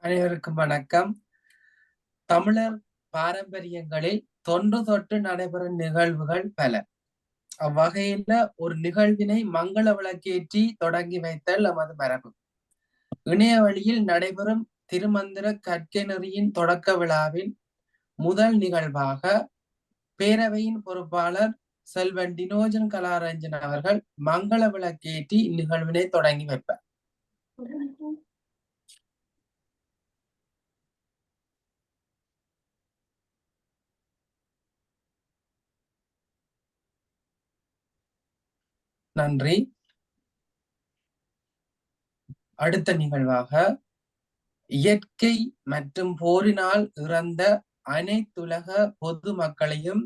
அனைவருக்கும் வணக்கம். தமிழர் பாரம்பரியங்களில் தொன்று தொட்டு நடைபெறும் நிகழ்வுகள் பல. அவ்வகையில ஒரு நிகழ்வினை மங்கள விளக்கேற்றி தொடங்கி வைத்தல் நமது மரபு. இணைய வழியில் நடைபெறும் திருமந்திர கற்கை நெறியின் தொடக்க விழாவில் முதல் நிகழ்வாக பேரவையின் பொறுப்பாளர் செல்வன் டினோஜன் கலாரஞ்சன் அவர்கள் மங்கள விளக்கேற்றி இந்நிகழ்வினை தொடங்கி வைப்பார். நன்றி. அடுத்த நிகழ்வாக இயற்கை மற்றும் போரினால் இறந்த அனைத்துலக பொது மக்களையும்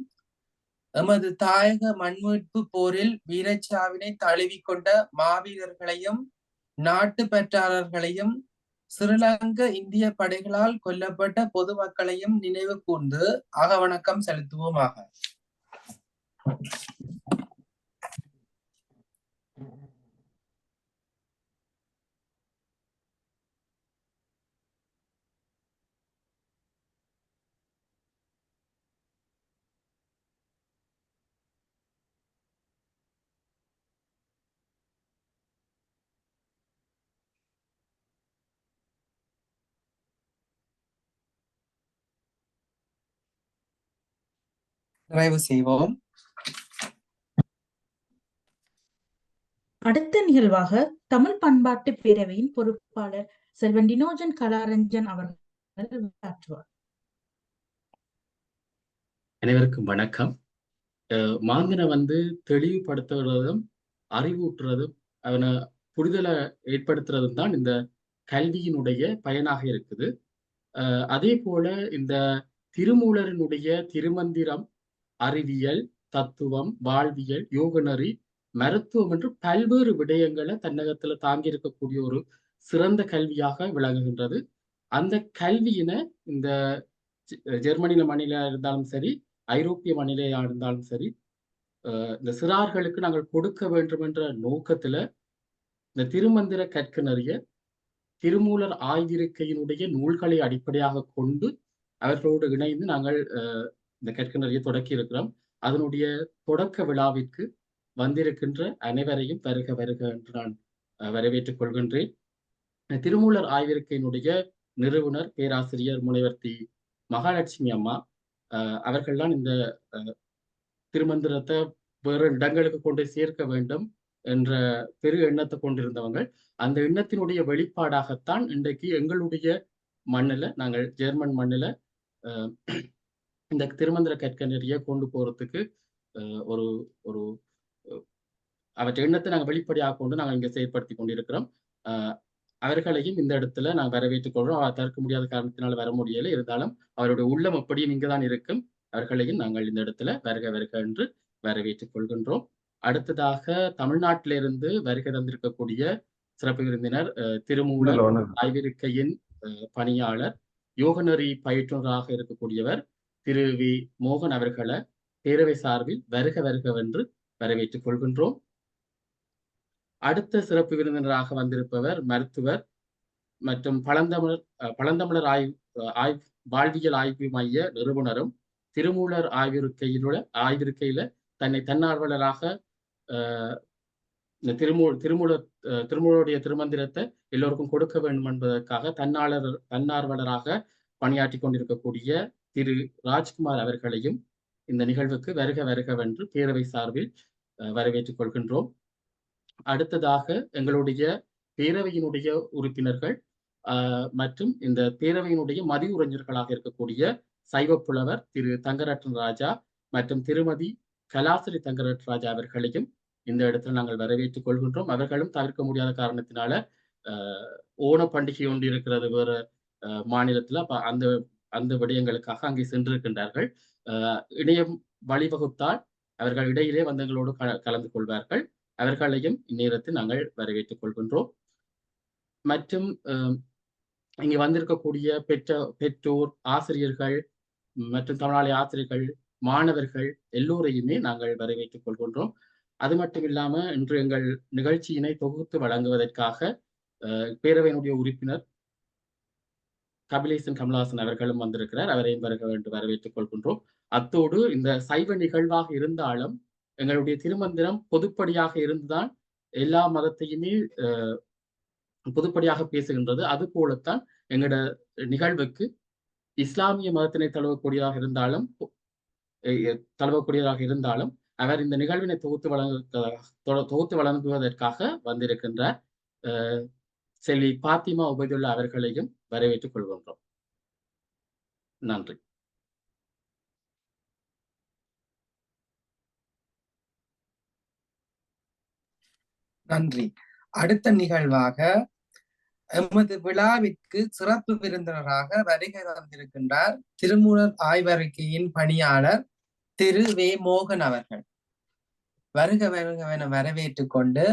எமது தாயக மண்மீட்பு போரில் வீரச்சாவினை தழுவிக்கொண்ட மாவீரர்களையும் நாட்டு பற்றாளர்களையும் ஸ்ரீலங்கா இந்திய படைகளால் கொல்லப்பட்ட பொதுமக்களையும் நினைவு கூர்ந்து அகவணக்கம் செலுத்துவோமாக. நிறைவு செய்வோம். அடுத்த நிகழ்வாக தமிழ் பண்பாட்டு பேரவையின் பொறுப்பாளர் செல்வன் டினோஜன் கலாரஞ்சன் அவர்கள் ஆற்றுவார். அனைவருக்கும் வணக்கம். மாந்தனை தெளிவுபடுத்துறதும் அறிவூட்டுறதும் அவனை புரிதலை ஏற்படுத்துறதும் தான் இந்த கல்வியினுடைய பயனாக இருக்குது. அதே போல இந்த திருமூலரினுடைய திருமந்திரம் அறிவியல், தத்துவம், வாழ்வியல், யோகநெறி, மருத்துவம் என்று பல்வேறு விடயங்களை தன்னகத்துல தாங்கி இருக்கக்கூடிய ஒரு சிறந்த கல்வியாக விளங்குகின்றது. அந்த கல்வியினை இந்த ஜெர்மனில மாநில இருந்தாலும் சரி, ஐரோப்பிய மாநிலையா இருந்தாலும் சரி, இந்த சிறார்களுக்கு நாங்கள் கொடுக்க வேண்டும் என்ற நோக்கத்துல இந்த திருமந்திர கற்க நெறிய திருமூலர் ஆய்விருக்கையினுடைய நூல்களை அடிப்படையாக கொண்டு அவர்களோடு இணைந்து நாங்கள் இந்த கற்க நெறிய தொடக்கி இருக்கிறோம். அதனுடைய தொடக்க விழாவிற்கு வந்திருக்கின்ற அனைவரையும் வருக வருக என்று நான் வரவேற்றுக் கொள்கின்றேன். திருமூலர் ஆய்விருக்கையினுடைய நிறுவனர் பேராசிரியர் முனைவர் தி மகாலட்சுமி அம்மா அவர்கள்தான் இந்த திருமந்திரத்தை வேறு இடங்களுக்கு கொண்டு சேர்க்க வேண்டும் என்ற பெரு எண்ணத்தை கொண்டிருந்தவங்க. அந்த எண்ணத்தினுடைய வெளிப்பாடாகத்தான் இன்றைக்கு எங்களுடைய மண்ணில், நாங்கள் ஜெர்மன் மண்ணில் இந்த திருமந்திர கற்க நெறிய கொண்டு போறதுக்கு ஒரு ஒரு அவற்றை எண்ணத்தை நாங்கள் வெளிப்படையாக கொண்டு நாங்கள் இங்கே செயற்படுத்தி கொண்டிருக்கிறோம். அவர்களையும் இந்த இடத்துல நாங்கள் வரவேற்றுக் கொள்றோம். அவர் தவிர்க்க முடியாத காரணத்தினால வர முடியலை. இருந்தாலும் அவருடைய உள்ளம் அப்படியும் இங்குதான் இருக்கும். அவர்களையும் நாங்கள் இந்த இடத்துல வருக வருக என்று வரவேற்றுக் கொள்கின்றோம். அடுத்ததாக தமிழ்நாட்டிலிருந்து வருகை தந்திருக்கக்கூடிய சிறப்பு விருந்தினர் திருமூலர் ஆய்விருக்கையின் பணியாளர், யோகநெறி பயிற்றுனராக இருக்கக்கூடியவர் திரு வி மோகன் அவர்களை பேரவை சார்பில் வருக வருக என்று வரவேற்றுக் கொள்கின்றோம். அடுத்த சிறப்பு விருந்தினராக வந்திருப்பவர் மருத்துவர் மற்றும் பழந்தமிழர் வாழ்வியல் ஆய்வு மைய நிறுவனரும் திருமூலர் ஆய்விருக்கையில தன்னை தன்னார்வலராக இந்த திருமூலருடைய திருமந்திரத்தை எல்லோருக்கும் கொடுக்க வேண்டும் என்பதற்காக தன்னார்வலராக பணியாற்றி கொண்டிருக்கக்கூடிய திரு ராஜ்குமார் அவர்களையும் இந்த நிகழ்வுக்கு வருக வருகவென்று பேரவை சார்பில் வரவேற்றுக் கொள்கின்றோம். அடுத்ததாக எங்களுடைய பேரவையினுடைய உறுப்பினர்கள் மற்றும் இந்த பேரவையினுடைய மதியுரைஞர்களாக இருக்கக்கூடிய சைவ புலவர் திரு தங்கரட்ன ராஜா மற்றும் திருமதி கலாசரி தங்கரட்ன ராஜா அவர்களையும் இந்த இடத்துல நாங்கள் வரவேற்றுக் கொள்கின்றோம். அவர்களும் தவிர்க்க முடியாத காரணத்தினால ஓண பண்டிகை ஒன்று இருக்கிறது வேற மாநிலத்துல அந்த விடயங்களுக்காக அங்கே சென்றிருக்கின்றார்கள். இணையம் வழிவகுத்தால் அவர்கள் இடையிலே வந்து எங்களோடு கலந்து கொள்வார்கள். அவர்களையும் இந்நேரத்தில் நாங்கள் வரவேற்றுக் கொள்கின்றோம். மற்றும் இங்கே வந்திருக்கக்கூடிய பெற்றோர், ஆசிரியர்கள் மற்றும் தமிழாளி ஆசிரியர்கள், மாணவர்கள் எல்லோரையுமே நாங்கள் வரவேற்றுக் கொள்கின்றோம். அது மட்டும் இல்லாம இன்று எங்கள் நிகழ்ச்சியினை தொகுத்து வழங்குவதற்காக பேரவையினுடைய உறுப்பினர் கபிலேசன் கமலஹாசன் அவர்களும் வந்திருக்கிறார். அவரையும் வரவேற்றுக் கொள்கின்றோம். அத்தோடு இந்த சைவ நிகழ்வாக இருந்தாலும் எங்களுடைய திருமந்திரம் பொதுப்படியாக இருந்துதான் எல்லா மதத்தையுமே பொதுப்படியாக பேசுகின்றது. அது போலத்தான் எங்களோட நிகழ்வுக்கு இஸ்லாமிய மதத்தினை தழுவக்கூடியதாக இருந்தாலும் அவர் இந்த நிகழ்வினை தொகுத்து வழங்குவதற்காக வந்திருக்கின்றார். செல்வி பாத்திமா உபைதுல்லா அவர்களையும் வரவேற்றுக் கொள்கின்றோம். நன்றி. நன்றி. அடுத்த நிகழ்வாக எமது விழாவிற்கு சிறப்பு விருந்தினராக வருகை தந்திருக்கின்றார் திருமூலர் ஆய்வறிக்கையின் பணியாளர் திரு வே மோகன் அவர்கள். வருக வருகவென வரவேற்றுக் கொண்டு,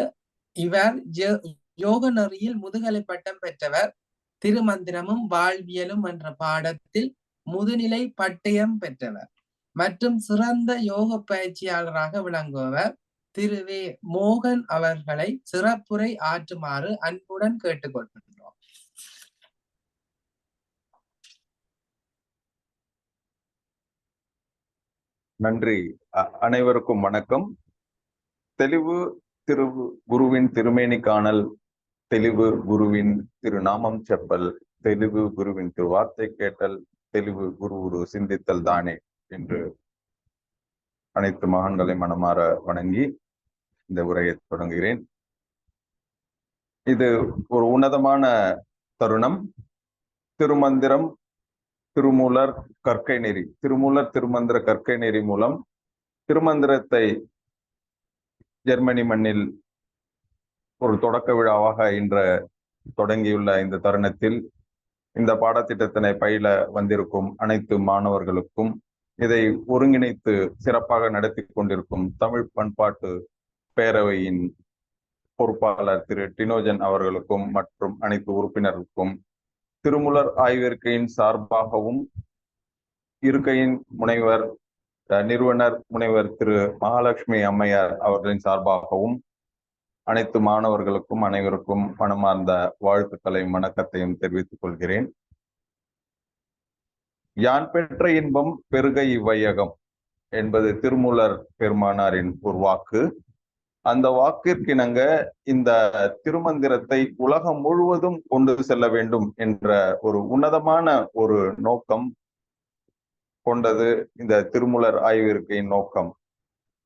இவர் யோக நெறியில் முதுகலை பட்டம் பெற்றவர், திருமந்திரமும் வாழ்வியலும் என்ற பாடத்தில் முதுநிலை பட்டயம் பெற்றவர் மற்றும் சிறந்த யோக பயிற்சியாளராக விளங்குபவர் திரு வே மோகன் அவர்களை சிறப்புரை ஆற்றுமாறு அன்புடன் கேட்டுக்கொள்கின்றோம். நன்றி. அனைவருக்கும் வணக்கம். தெளிவு குருவின் திருமேனி காணல், தெளிவு குருவின் திருநாமம் செப்பல், தெளிவு குருவின் திருவார்த்தை கேட்டல், தெளிவு குரு சிந்தித்தல் தானே என்று அனைத்து மகான்களை மனமாற வணங்கி இந்த உரையை தொடங்குகிறேன். இது ஒரு உன்னதமான தருணம். திருமந்திரம், திருமூலர் கற்கை நெறி, திருமூலர் திருமந்திர கற்கை நெறி மூலம் திருமந்திரத்தை ஜெர்மனி மண்ணில் ஒரு தொடக்க விழாவாக இன்று தொடங்கியுள்ள இந்த தருணத்தில் இந்த பாடத்திட்டத்தினை பயில வந்திருக்கும் அனைத்து மாணவர்களுக்கும், இதை ஒருங்கிணைத்து சிறப்பாக நடத்தி கொண்டிருக்கும் தமிழ் பண்பாட்டு பேரவையின் பொறுப்பாளர் திரு டினோஜன் அவர்களுக்கும் மற்றும் அனைத்து உறுப்பினர்களுக்கும், திருமூலர் ஆய்விற்கையின் சார்பாகவும் இருக்கையின் நிறுவனர் முனைவர் திரு மகாலட்சுமி அம்மையார் அவர்களின் சார்பாகவும் அனைத்து மாணவர்களுக்கும் அனைவருக்கும் மனமார்ந்த வாழ்த்துக்களையும் வணக்கத்தையும் தெரிவித்துக் கொள்கிறேன். யான் பெற்ற இன்பம் பெருக இவ்வையகம் என்பது திருமூலர் பெருமானாரின் ஒரு வாக்கு. அந்த வாக்கிற்கிணங்க இந்த திருமந்திரத்தை உலகம் முழுவதும் கொண்டு செல்ல வேண்டும் என்ற ஒரு உன்னதமான ஒரு நோக்கம் கொண்டது இந்த திருமூலர் ஆய்விற்கையின் நோக்கம்.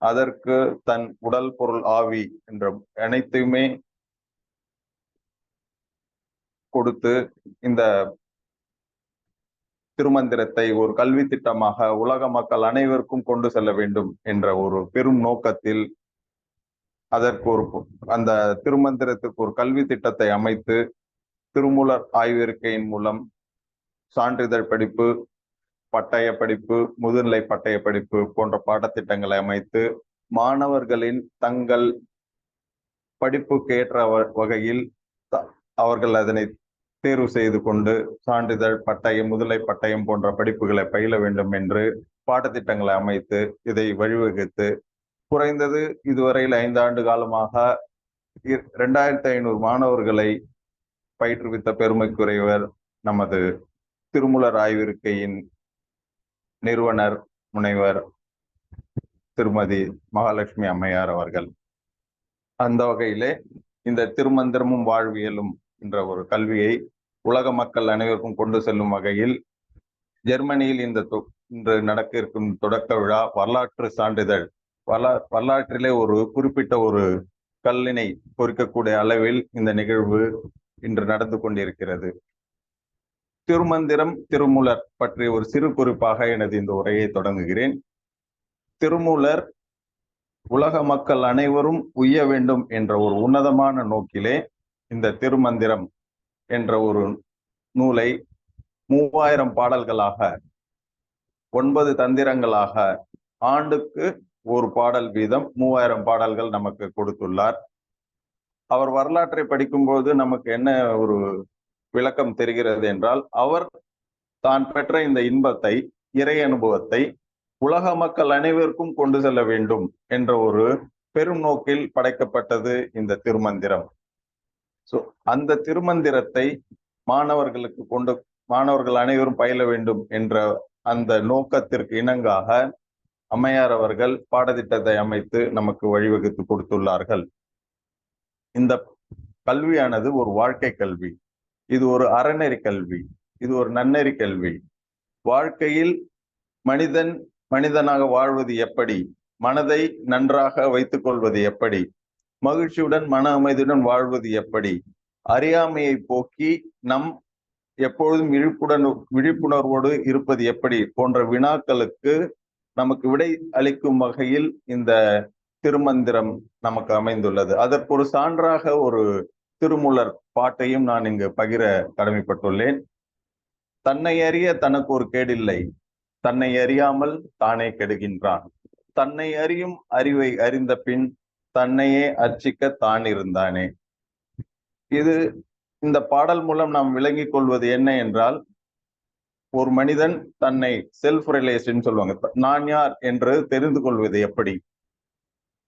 அதற்கு தன் உடல், பொருள், ஆவி என்ற அனைத்தையுமே கொடுத்து இந்த திருமந்திரத்தை ஒரு கல்வி திட்டமாக உலக மக்கள் அனைவருக்கும் கொண்டு செல்ல வேண்டும் என்ற ஒரு பெரும் நோக்கத்தில் அதற்கு அந்த திருமந்திரத்துக்கு ஒரு கல்வி திட்டத்தை அமைத்து திருமூலர் ஆய்விற்கையின் மூலம் சான்றிதழ் படிப்பு, பட்டய படிப்பு, முதுநிலை பட்டய படிப்பு போன்ற பாடத்திட்டங்களை அமைத்து மாணவர்களின் தங்கள் படிப்புக்கு ஏற்ற வகையில் அவர்கள் அதனை தேர்வு செய்து கொண்டு சான்றிதழ், பட்டயம், முதுநிலை பட்டயம் போன்ற படிப்புகளை பயில வேண்டும் என்று பாடத்திட்டங்களை அமைத்து இதை வழிவகுத்து குறைந்தது இதுவரையில் 5 ஆண்டு காலமாக 2500 மாணவர்களை பயிற்றுவித்த பெருமைக்குரியவர் நமது திருமூலர் ஆய்விருக்கையின் நிறுவனர் முனைவர் திருமதி மகாலட்சுமி அம்மையார் அவர்கள். அந்த வகையிலே இந்த திருமந்திரமும் வாழ்வியலும் என்ற ஒரு கல்வியை உலக மக்கள் அனைவருக்கும் கொண்டு செல்லும் வகையில் ஜெர்மனியில் இன்று நடக்க இருக்கும் தொடக்க விழா வரலாற்று சான்றிதழ், வரலாற்றிலே ஒரு குறிப்பிட்ட ஒரு கல்லினை பொறிக்கக்கூடிய அளவில் இந்த நிகழ்வு இன்று நடந்து கொண்டிருக்கிறது. திருமந்திரம் திருமூலர் பற்றிய ஒரு சிறு குறிப்பாக எனது இந்த உரையை தொடங்குகிறேன். திருமூலர் உலக மக்கள் அனைவரும் உய்ய வேண்டும் என்ற ஒரு உன்னதமான நோக்கிலே இந்த திருமந்திரம் என்ற ஒரு நூலை 3000 பாடல்களாக 9 தந்திரங்களாக ஆண்டுக்கு ஒரு பாடல் வீதம் 3000 பாடல்கள் நமக்கு கொடுத்துள்ளார். அவர் வரலாற்றை படிக்கும்போது நமக்கு என்ன ஒரு விளக்கம் தெரிகிறது என்றால், அவர் தான் பெற்ற இந்த இன்பத்தை, இறை அனுபவத்தை உலக மக்கள் அனைவருக்கும் கொண்டு செல்ல வேண்டும் என்ற ஒரு பெரும் நோக்கில் படைக்கப்பட்டது இந்த திருமந்திரம். அந்த திருமந்திரத்தை மாணவர்கள் அனைவரும் பயில வேண்டும் என்ற அந்த நோக்கத்திற்கு இணங்காக அம்மையார் அவர்கள் பாடத்திட்டத்தை அமைத்து நமக்கு வழிவகுத்து கொடுத்துள்ளார்கள். இந்த கல்வியானது ஒரு வாழ்க்கை கல்வி, இது ஒரு அறநெறி கல்வி, இது ஒரு நன்னெறி கல்வி. வாழ்க்கையில் மனிதனாக வாழ்வது எப்படி, மனதை நன்றாக வைத்துக் கொள்வது எப்படி, மகிழ்ச்சியுடன் மன அமைதியுடன் வாழ்வது எப்படி, அறியாமையை போக்கி நம் எப்பொழுதும் விழிப்புணர்வோடு இருப்பது எப்படி போன்ற வினாக்களுக்கு நமக்கு விடை அளிக்கும் வகையில் இந்த திருமந்திரம் நமக்கு அமைந்துள்ளது. அதற்கு ஒரு சான்றாக ஒரு திருமூலர் பாட்டையும் நான் இங்கு பகிர கடமைப்பட்டுள்ளேன். தன்னை அறிய தனக்கு ஒரு கேடில்லை, தன்னை அறியாமல் தானே கெடுகின்றான், தன்னை அறியும் அறிவை அறிந்த பின் தன்னையே அர்ச்சிக்க தான் இருந்தானே. இந்த பாடல் மூலம் நாம் விளங்கிக் கொள்வது என்ன என்றால், ஒரு மனிதன் தன்னை செல்ஃப் ரியலைசேஷன் சொல்லுவாங்க, நான் யார் என்று தெரிந்து கொள்வது எப்படி,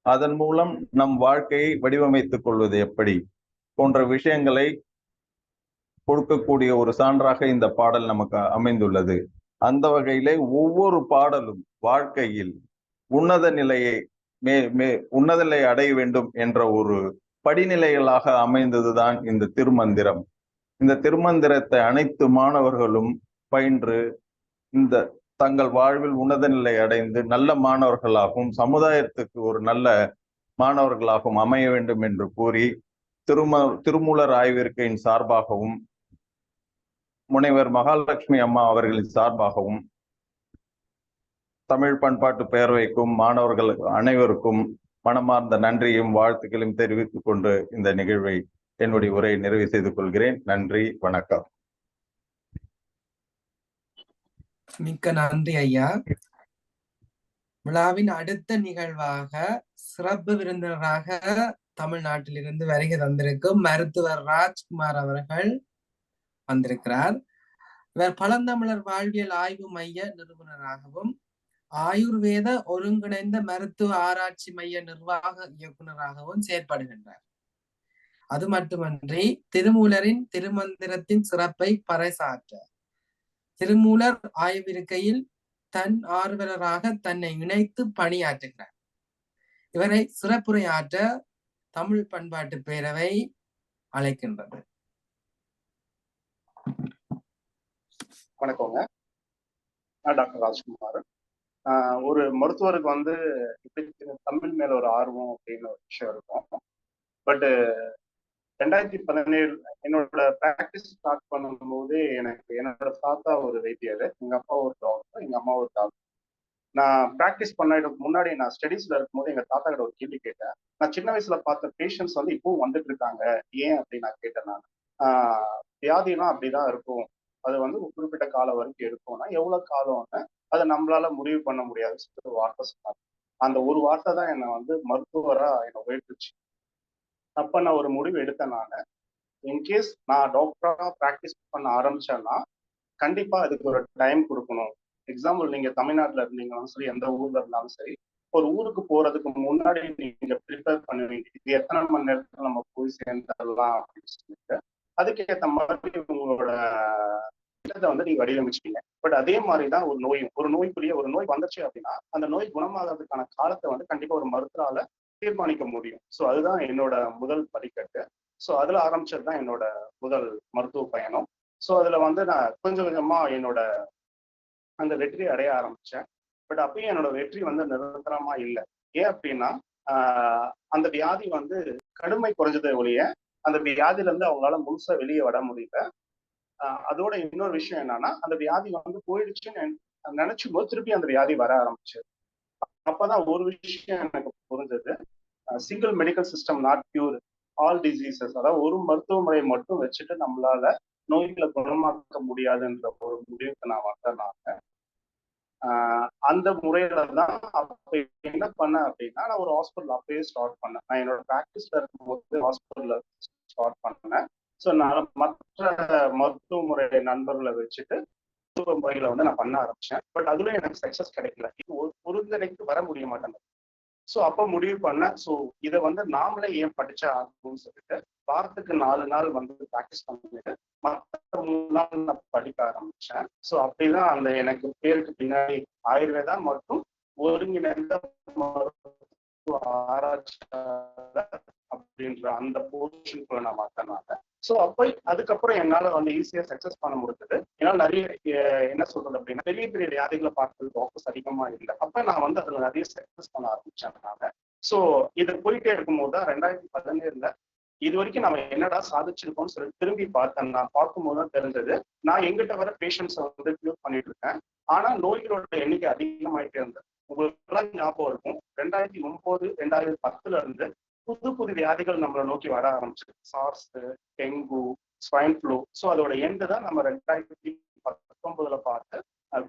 அதன் மூலம் நம் வாழ்க்கையை வடிவமைத்துக் கொள்வது எப்படி போன்ற விஷயங்களை கொடுக்கக்கூடிய ஒரு சான்றாக இந்த பாடல் நமக்கு அமைந்துள்ளது. அந்த வகையிலே ஒவ்வொரு பாடலும் வாழ்க்கையில் உன்னத நிலையை அடைய வேண்டும் என்ற ஒரு படிநிலைகளாக அமைந்ததுதான் இந்த திருமந்திரம். இந்த திருமந்திரத்தை அனைத்து மாணவர்களும் பயின்று இந்த தங்கள் வாழ்வில் உன்னத நிலை அடைந்து நல்ல மாணவர்களாகவும் சமுதாயத்துக்கு ஒரு நல்ல மாணவர்களாகவும் அமைய வேண்டும் என்று கூறி திருமூலர் ஆய்விருக்கையின் சார்பாகவும் முனைவர் மகாலட்சுமி அம்மா அவர்களின் சார்பாகவும் தமிழ் பண்பாட்டு பேரவைக்கும் மாணவர்கள் அனைவருக்கும் மனமார்ந்த நன்றியும் வாழ்த்துக்களையும் தெரிவித்துக் கொண்டு இந்த நிகழ்வை என்னுடைய உரையை நிறைவு செய்து கொள்கிறேன். நன்றி, வணக்கம். மிக்க நன்றி ஐயா. விழாவின் அடுத்த நிகழ்வாக சிறப்பு விருந்தினராக தமிழ்நாட்டிலிருந்து வருகை தந்திருக்கும் மருத்துவர் ராஜ்குமார் அவர்கள் வந்திருக்கிறார். இவர் பழந்தமிழர் வாழ்வியல் ஆய்வு மைய நிறுவனராகவும் ஆயுர்வேத ஒருங்கிணைந்த மருத்துவ ஆராய்ச்சி மைய நிர்வாக இயக்குநராகவும் செயற்படுகின்றார். அது மட்டுமன்றி திருமூலரின் திருமந்திரத்தின் சிறப்பை பறைசாற்ற திருமூலர் ஆய்விருக்கையில் தன் ஆர்வலராக தன்னை இணைத்து பணியாற்றுகிறார். இவரை சிறப்புரையாற்ற தமிழ் பண்பாட்டு பேரவை அழைக்கின்றது. வணக்கங்க, நான் டாக்டர் ராஜ்குமார். ஒரு மருத்துவருக்கு இப்படி தமிழ் மேல ஒரு ஆர்வம் அப்படின்னு ஒரு விஷயம் இருக்கும். பட் 2017 என்னோட ப்ராக்டிஸ் ஸ்டார்ட் பண்ணும்போது எனக்கு என்னோட தாத்தா ஒரு வைத்தியர், எங்க அப்பா ஒரு டாக்டர், எங்க அம்மா ஒரு டாக்டர். நான் ப்ராக்டிஸ் பண்ணதுக்கு முன்னாடி நான் ஸ்டடீஸ்ல இருக்கும்போது எங்க தாத்தா கிட்ட ஒரு கேள்வி கேட்டேன். நான் சின்ன வயசுல பார்த்த பேஷண்ட்ஸ் இப்பவும் வந்துட்டு இருக்காங்க, ஏன் அப்படின்னு நான் கேட்டேன். நான் வியாதினா அப்படிதான் இருக்கும், அது ஒரு குறிப்பிட்ட காலம் வரைக்கும் எடுக்கும்னா எவ்வளவு காலம்னு அதை நம்மளால முடிவு பண்ண முடியாது ஒரு வார்த்தை சொன்னாங்க. அந்த ஒரு வார்த்தை தான் என்னை மருத்துவரா என்னை உயர்த்துச்சு. அப்ப நான் ஒரு முடிவு எடுத்தேன். நான் இன்கேஸ் நான் டாக்டரா ப்ராக்டிஸ் பண்ண ஆரம்பிச்சேன்னா கண்டிப்பா அதுக்கு ஒரு டைம் கொடுக்கணும். எக்ஸாம்பிள், நீங்க தமிழ்நாட்டுல இருந்தீங்கன்னாலும் சரி, எந்த ஊர்ல இருந்தாலும் சரி, ஒரு ஊருக்கு போறதுக்கு முன்னாடி நீங்க ப்ரிப்பேர் பண்ணுவீங்க, இது எத்தனை மணி நேரத்துல நம்ம போய் சேர்ந்துடலாம் அப்படின்னு சொல்லிட்டு அதுக்கேற்ற மாதிரி உங்களோட திட்டத்தை வந்து நீங்க வடிவமைச்சிட்டீங்க. பட் அதே மாதிரிதான் ஒரு நோய் வந்துச்சு அப்படின்னா அந்த நோய் குணமாகிறதுக்கான காலத்தை வந்து கண்டிப்பா ஒரு மருத்துவரால தீர்மானிக்க முடியும். ஸோ அதுதான் என்னோட முதல் படிக்கட்டு. ஸோ அதுல ஆரம்பிச்சதுதான் என்னோட முதல் மருத்துவ பயணம். ஸோ அதுல வந்து நான் கொஞ்சம் கொஞ்சமா என்னோட அந்த வெற்றியை அடைய ஆரம்பிச்சேன். பட் அப்பயும் என்னோட வெற்றி வந்து நிரந்தரமா இல்லை. ஏன் அப்படின்னா அந்த வியாதி வந்து கடுமை குறைஞ்சதை ஒழிய அந்த வியாதியில இருந்து அவங்களால முழுசா வெளியே வர முடியல. அதோட இன்னொரு விஷயம் என்னன்னா அந்த வியாதி வந்து போயிடுச்சுன்னு நினைச்சும் போது திருப்பி அந்த வியாதி வர ஆரம்பிச்சு. அப்பதான் ஒரு விஷயம் எனக்கு புரிஞ்சது, single medical system not cure all diseases. அதாவது ஒரு மருத்துவ முறையை மட்டும் வச்சுட்டு நம்மளால நோய்களை குணமாக்க முடியாதுன்ற ஒரு முடிவுக்கு நான் வந்தேன். அந்த முறையில தான் அப்ப என்ன பண்ணேன் அப்படின்னா, நான் ஒரு ஹாஸ்பிட்டல் அப்பயே ஸ்டார்ட் பண்ணேன். நான் என்னோட ப்ராக்டிஸ்ல இருக்கும்போது ஹாஸ்பிட்டல்ல ஸ்டார்ட் பண்ணேன். ஸோ நான் மற்ற மருத்துவ முறை நண்பர்களை வச்சுட்டு மருத்துவ முறைகளை வந்து நான் பண்ண ஆரம்பிச்சேன். பட் அதுல எனக்கு சக்சஸ் கிடைக்கல. இது ஒருங்கிணைக்கு வர முடிய மாட்டேங்குது. ஸோ அப்ப முடிவு பண்ணேன், ஸோ இதை வந்து நாமளே ஏன் படிச்சா ஆகும்னு சொல்லிட்டு வாரத்துக்கு 4 நாள் வந்து ப்ராக்டிஸ் பண்ணிட்டு மற்ற 3 நாள் நான் படிக்க ஆரம்பிச்சேன். ஸோ அப்படிதான் அந்த எனக்கு பேருக்கு பின்னாடி ஆயுர்வேதா மற்றும் ஒருங்கிணைந்த மருத்துவ ஆராய்ச்சியாளர் அப்படின்ற அந்த போர்ஷனுக்குள்ள நான் மாற்றினாங்க. ஸோ அப்ப அதுக்கப்புறம் என்னால வந்து ஈஸியா சக்சஸ் பண்ண முடிஞ்சது. ஏன்னா நிறைய என்ன சொல்றது அப்படின்னா பெரிய பெரிய வியாதிகளை பார்க்கறது டாக்டர்ஸ் அதிகமா இல்லை. அப்ப நான் வந்து அதுல நிறைய சக்சஸ் பண்ண ஆரம்பிச்சேன். ஸோ இது போயிட்டே இருக்கும்போது தான் 2017 இது வரைக்கும் நம்ம என்னடா சாதிச்சிருக்கோம்னு சொல்லி திரும்பி பார்த்தேன். நான் பார்க்கும்போது தான் தெரிஞ்சது, நான் எங்கிட்ட வர பேஷண்ட்ஸை வந்து கியூர் பண்ணிட்டு இருக்கேன். ஆனா நோய்களோட எண்ணிக்கை அதிகமாயிட்டே இருந்தது. உங்களுக்கு ஞாபகம் இருக்கும், 2009 2010 இருந்து புது புது வியாதிகள் நம்மளை நோக்கி வர ஆரம்பிச்சு. SARS, dengue, swine flu. So அதோட எண்டு தான் நம்ம 2019 பார்த்த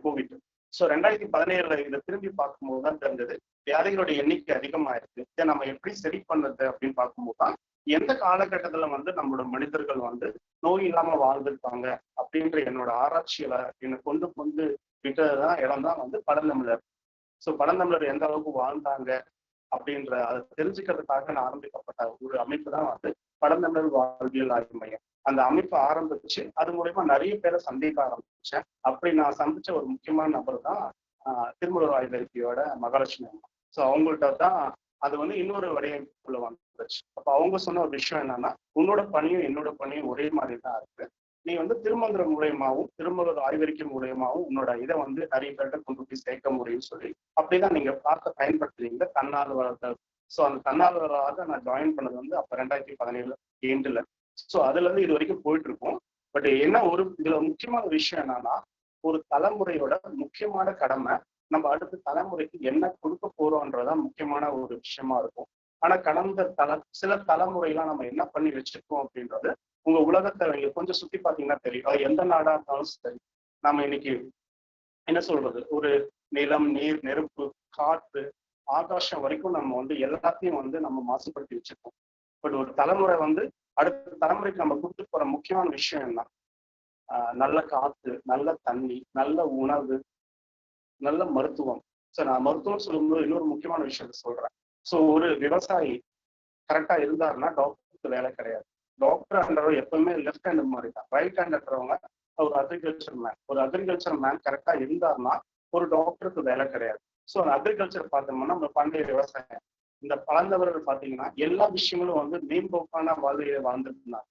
கோவிட். ஸோ 2017 இதை திரும்பி பார்க்கும்போது தான் தெரிஞ்சது வியாதிகளோட எண்ணிக்கை அதிகமாயிருக்கு. இதை நம்ம எப்படி சரி பண்ணது அப்படின்னு பார்க்கும்போது தான் எந்த காலகட்டத்துல வந்து நம்மளோட மனிதர்கள் வந்து நோய் இல்லாம வாழ்ந்துருக்காங்க அப்படின்ற என்னோட ஆராய்ச்சியில என்னை கொண்டு விட்டதுதான் இடம் தான் வந்து பழந்தமிழர். ஸோ பழந்தமிழர் எந்த அளவுக்கு வாழ்ந்தாங்க அப்படின்ற அதை தெரிஞ்சுக்கிறதுக்காக நான் ஆரம்பிக்கப்பட்ட ஒரு அமைப்பு தான் வந்து பழந்தமிழர் வாழ்வியல் ஆய்வு மையம். அந்த அமைப்பை ஆரம்பிச்சு அது மூலயமா நிறைய பேரை சந்திக்க ஆரம்பிச்சேன். அப்படி நான் சந்திச்ச ஒரு முக்கியமான நபர் தான் திருமூலர் ஆய்வறிக்கையோட மகாலட்சுமி அம்மா. ஸோ அவங்கள்ட்ட தான் அது வந்து இன்னொரு வடிவமைப்புக்குள்ள வந்துச்சு. அப்ப அவங்க சொன்ன ஒரு விஷயம் என்னன்னா, உன்னோட பணியும் என்னோட பணியும் ஒரே மாதிரி தான் இருக்கு. நீ வந்து திருமந்திரம் மூலியமாவும் திருமூலர் ஆய்வறிக்கை மூலியமாவும் உன்னோட இதை வந்து நிறைய பேர்கிட்ட கொண்டு போய் சேர்க்க முடியும்னு சொல்லி அப்படிதான் நீங்க பார்க்க பயன்படுத்துறீங்க தன்னார்வலர்கள். ஸோ அந்த தன்னார்வலராக நான் ஜாயின் பண்ணது வந்து அப்ப 2017 எண்டுல. ஸோ அதுல இருந்து இது வரைக்கும் போயிட்டு இருக்கோம். பட் என்ன ஒரு இதுல முக்கியமான விஷயம் என்னன்னா, ஒரு தலைமுறையோட முக்கியமான கடமை நம்ம அடுத்த தலைமுறைக்கு என்ன கொடுக்க போறோம்ன்றதான் முக்கியமான ஒரு விஷயமா இருக்கும். ஆனா கடந்த சில தலைமுறையெல்லாம் நம்ம என்ன பண்ணி வச்சிருக்கோம் அப்படின்றது உங்க உலகத்தை நீங்க கொஞ்சம் சுத்தி பார்த்தீங்கன்னா தெரியும். அது எந்த நாடா இருந்தாலும் சரி, நம்ம இன்னைக்கு என்ன சொல்றது, ஒரு நிலம், நீர், நெருப்பு, காற்று, ஆகாசம் வரைக்கும் நம்ம வந்து எல்லாத்தையும் வந்து நம்ம மாசுபடுத்தி வச்சிருக்கோம். பட் ஒரு தலைமுறை வந்து அடுத்த தலைமுறைக்கு நம்ம கொடுத்து போற முக்கியமான விஷயம் என்ன? நல்ல காத்து, நல்ல தண்ணி, நல்ல உணவு, நல்ல மருத்துவம். ஸோ நான் மருத்துவம் சொல்லும்போது இன்னொரு முக்கியமான விஷயத்த சொல்றேன். ஸோ ஒரு விவசாயி கரெக்டா இருந்தாருன்னா டாக்டருக்கு வேலை கிடையாது. டாக்டர் எப்பவுமே லெஃப்ட் ஹேண்ட் மாதிரி தான். ரைட் ஹேண்ட் இருக்கிறவங்க ஒரு அக்ரிகல்ச்சர் மேன். ஒரு அக்ரிகல்ச்சர் மேன் கரெக்டா இருந்தாருன்னா ஒரு டாக்டருக்கு வேலை கிடையாது. ஸோ அந்த அக்ரிகல்ச்சர் பார்த்தோம்னா நம்ம பண்டைய விவசாயம், இந்த பழந்தவர்கள் பார்த்தீங்கன்னா எல்லா விஷயங்களும் வந்து மேம்போக்கான வாழ்வியலை வாழ்ந்துட்டு இருந்தாங்க.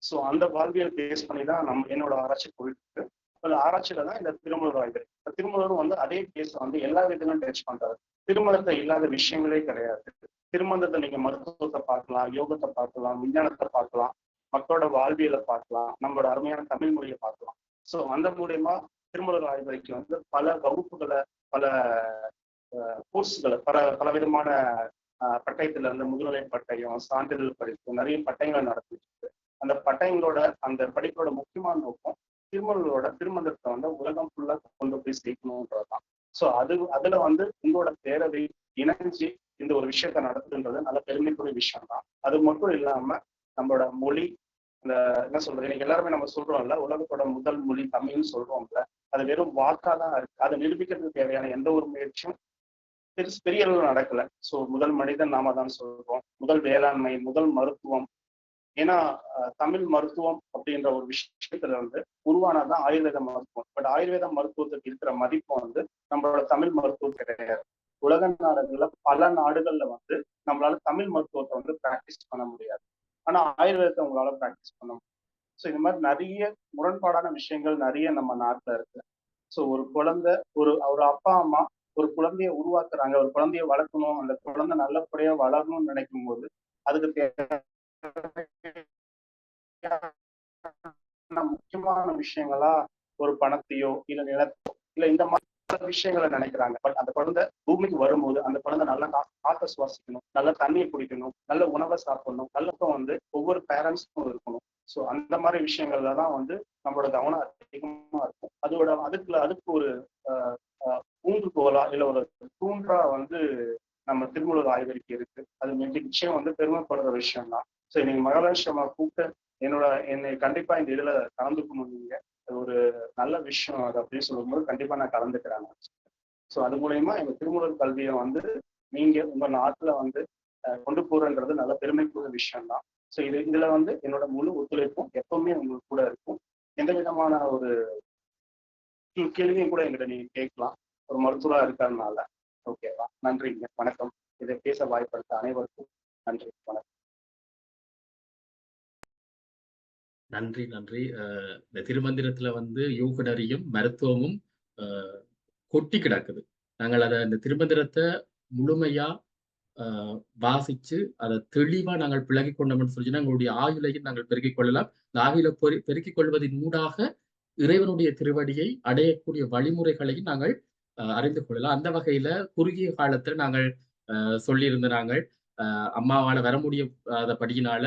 ஸோ அந்த வாழ்வியல் பேஸ் பண்ணி தான் என்னோட ஆராய்ச்சி போயிட்டு இருக்கு. அந்த ஆராய்ச்சியில தான் இந்த திருமூலர் ஆய்வு. திருமூலரும் வந்து அதே பேஸ் வந்து எல்லா விதங்களும் டச் பண்றாரு. திருமணத்தை இல்லாத விஷயங்களே கிடையாது. திருமணத்தை நீங்க மருத்துவத்தை பார்க்கலாம், யோகத்தை பார்க்கலாம், விஞ்ஞானத்தை பார்க்கலாம், மக்களோட வாழ்வியலை பார்க்கலாம், நம்மளோட அருமையான தமிழ் மொழியை பார்க்கலாம். ஸோ அந்த மூலியமா திருமூலர் ஆய்வறிக்கை வந்து பல வகுப்புகளை, பல கோர்ஸ்களை, பலவிதமான பட்டயத்துல இருந்து முதுநிலை பட்டயம், சான்றிதழ் படிப்பு, நிறைய பட்டயங்களை நடத்திட்டு இருக்கு. அந்த பட்டயங்களோட அந்த படிப்போட முக்கியமான நோக்கம் திருமூலரோட திருமணத்தை வந்து உலகம் ஃபுல்லா கொண்டு போய் சேர்க்கணும்ன்றதுதான். ஸோ அதுல வந்து உங்களோட பேரவை இணைஞ்சு இந்த ஒரு விஷயத்த நடத்துன்றது நல்ல பெருமைக்குரிய விஷயம் தான். அது மட்டும் இல்லாம நம்மளோட மொழி, இந்த என்ன சொல்றது, இன்னைக்கு எல்லாருமே நம்ம சொல்றோம்ல உலகத்தோட முதல் மொழி தமிழ்னு சொல்றோம்ல, அது வெறும் வாக்காதான் இருக்கு. அதை நிரூபிக்கிறதுக்கு தேவையான எந்த ஒரு முயற்சியும் பெரிய அளவு நடக்கல. ஸோ முதல் மனிதன் நாம தான் சொல்றோம், முதல் வேளாண்மை, முதல் மருத்துவம். ஏன்னா தமிழ் மருத்துவம் அப்படின்ற ஒரு விஷயத்துல உருவானதான் ஆயுர்வேத மருத்துவம். பட் ஆயுர்வேத மருத்துவத்துக்கு இருக்கிற மதிப்பு நம்மளோட தமிழ் மருத்துவம் கிடையாது. உலக நாடுகள்ல பல நாடுகள்ல நம்மளால தமிழ் மருத்துவத்தை பிராக்டிஸ் பண்ண முடியாது. ஆனா ஆயுர்வேதத்தை உங்களால பிராக்டிஸ் பண்ண முடியும். ஸோ இந்த மாதிரி நிறைய முரண்பாடான விஷயங்கள் நிறைய நம்ம நாட்டுல இருக்கு. ஸோ ஒரு குழந்தை, ஒரு அப்பா அம்மா ஒரு குழந்தைய உருவாக்குறாங்க, ஒரு குழந்தைய வளர்க்கணும், அந்த குழந்தை நல்லபடியா வளரணும்னு நினைக்கும் போது அதுக்கு முக்கியமான விஷயங்களா ஒரு பணத்தையோ இல்ல நிலத்தையோ இல்ல இந்த மாதிரி விஷயங்களை நினைக்கிறாங்க. பட் அந்த குழந்தை பூமிக்கு வரும்போது அந்த குழந்தை நல்லா காற்றை சுவாசிக்கணும், நல்ல தண்ணியை குடிக்கணும், நல்ல உணவை சாப்பிடணும், நல்ல ஒவ்வொரு பேரண்ட்ஸுக்கும் இருக்கணும். ஸோ அந்த மாதிரி விஷயங்கள்ல தான் நம்மளோட கவனம் அதிகமா இருக்கும். அதுக்கு ஒரு ஊன்றுகோலா இல்ல ஒரு தூண்டா நம்ம திருமூலர் ஆய்வறிக்கை இருக்கு. அது நிச்சயம் பெருமைப்படுற விஷயம் தான். ஸோ இன்னைக்கு மகாலட்சுமி கூப்பிட்டு என்னை கண்டிப்பா இந்த இதுல கலந்துக்கணும், நீங்க ஒரு நல்ல விஷயம் அது அப்படின்னு சொல்லும்போது கண்டிப்பா நான் கலந்துக்கிறேன். ஸோ அது மூலயமா எங்க திருமூலர் கல்வியை நீங்க உங்க நாட்டுல கொண்டு போறன்றது நல்ல பெருமைக்குரிய விஷயம் தான். ஸோ இதுல என்னோட முழு ஒத்துழைப்பும் எப்பவுமே உங்களுக்கு கூட இருக்கும். எந்த விதமான ஒரு கேள்வியும் கூட எங்கிட்ட நீங்க கேட்கலாம், ஒரு மருத்துவரா இருக்கிறதுனால. ஓகேவா? நன்றிங்க, வணக்கம். இதை பேச வாய்ப்படுத்த அனைவருக்கும் நன்றி, வணக்கம். நன்றி. இந்த திருமந்திரத்துல யோகநரியும் மருத்துவமும் கொட்டி கிடக்குது. நாங்கள் இந்த திருமந்திரத்தை முழுமையா வாசிச்சு அதை தெளிவா நாங்கள் பிளகிக் கொண்டோம்னு சொல்லிச்சுன்னா எங்களுடைய ஆயுளையும் நாங்கள் பெருக்கிக் கொள்ளலாம். இந்த ஆயுளை பெருக்கிக் கொள்வதன் ஊடாக இறைவனுடைய திருவடியை அடையக்கூடிய வழிமுறைகளையும் நாங்கள் அறிந்து கொள்ளலாம். அந்த வகையில குறுகிய காலத்துல நாங்கள் சொல்லியிருந்த நாங்கள் அம்மாவால வர முடியாதபடியினால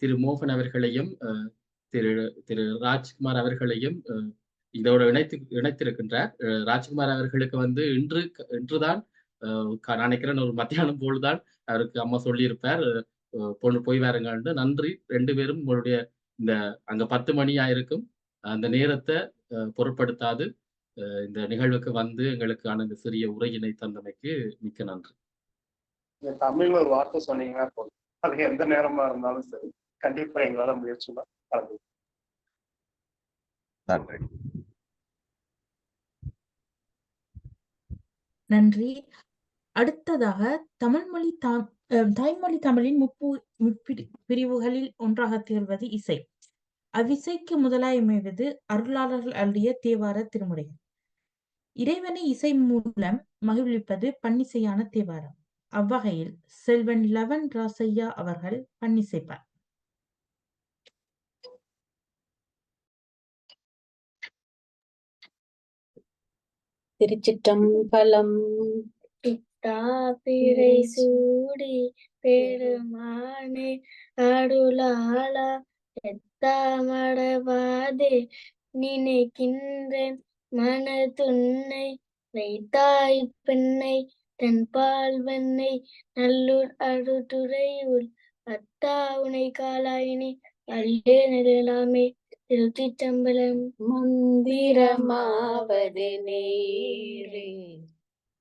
திரு மோகன் அவர்களையும் திரு ராஜ்குமார் அவர்களையும் இதோட இணைத்திருக்கின்றார். ராஜ்குமார் அவர்களுக்கு இன்றுதான் நான் நினைக்கிறேன் ஒரு மத்தியானம் போல்தான் அவருக்கு அம்மா சொல்லியிருப்பார், பொண்ணு போய் வாருங்கன்னு. நன்றி. 2 பேரும் உங்களுடைய இந்த அங்க 10 மணியா இருக்கும் அந்த நேரத்தை பொருட்படுத்தாது இந்த நிகழ்வுக்கு எங்களுக்கான இந்த சிறிய உரையினை தந்தமைக்கு மிக்க நன்றி. தமிழ்ல ஒரு வார்த்தை சொன்னீங்கன்னா போதும், அது எந்த நேரமா இருந்தாலும் சரி, கண்டிப்பா எங்களால முயற்சி கலந்து. நன்றி. நன்றி. அடுத்ததாக தாய்மொழி தமிழின் பிரிவுகளில் ஒன்றாக திகழ்வது இசை. அவ்விசைக்கு முதலாயமைவது அருளாளர்கள் அருளிய தேவார திருமுறைகள். இறைவனை இசை மூலம் மகிழ்விப்பது பன்னிசையான தேவாரம். அவ்வகையில் செல்வன் லவன் ராசையா அவர்கள் பன்னிசைப்பார். திருச்சிற்றம்பலம். பிறை சூடி பெருமானே அருளாளா எத்தாமடவாதே நினைக்கின்றேன் மனதுன்னை வைத்தாய் பெண்ணை தென்பால் வெண்ணை நல்லூர் அருதுரை உள் அத்தா உனை காலாயினி அல்லே நிழலாமே. திருச்சிற்றம்பலம். மந்திரமாவது நீரே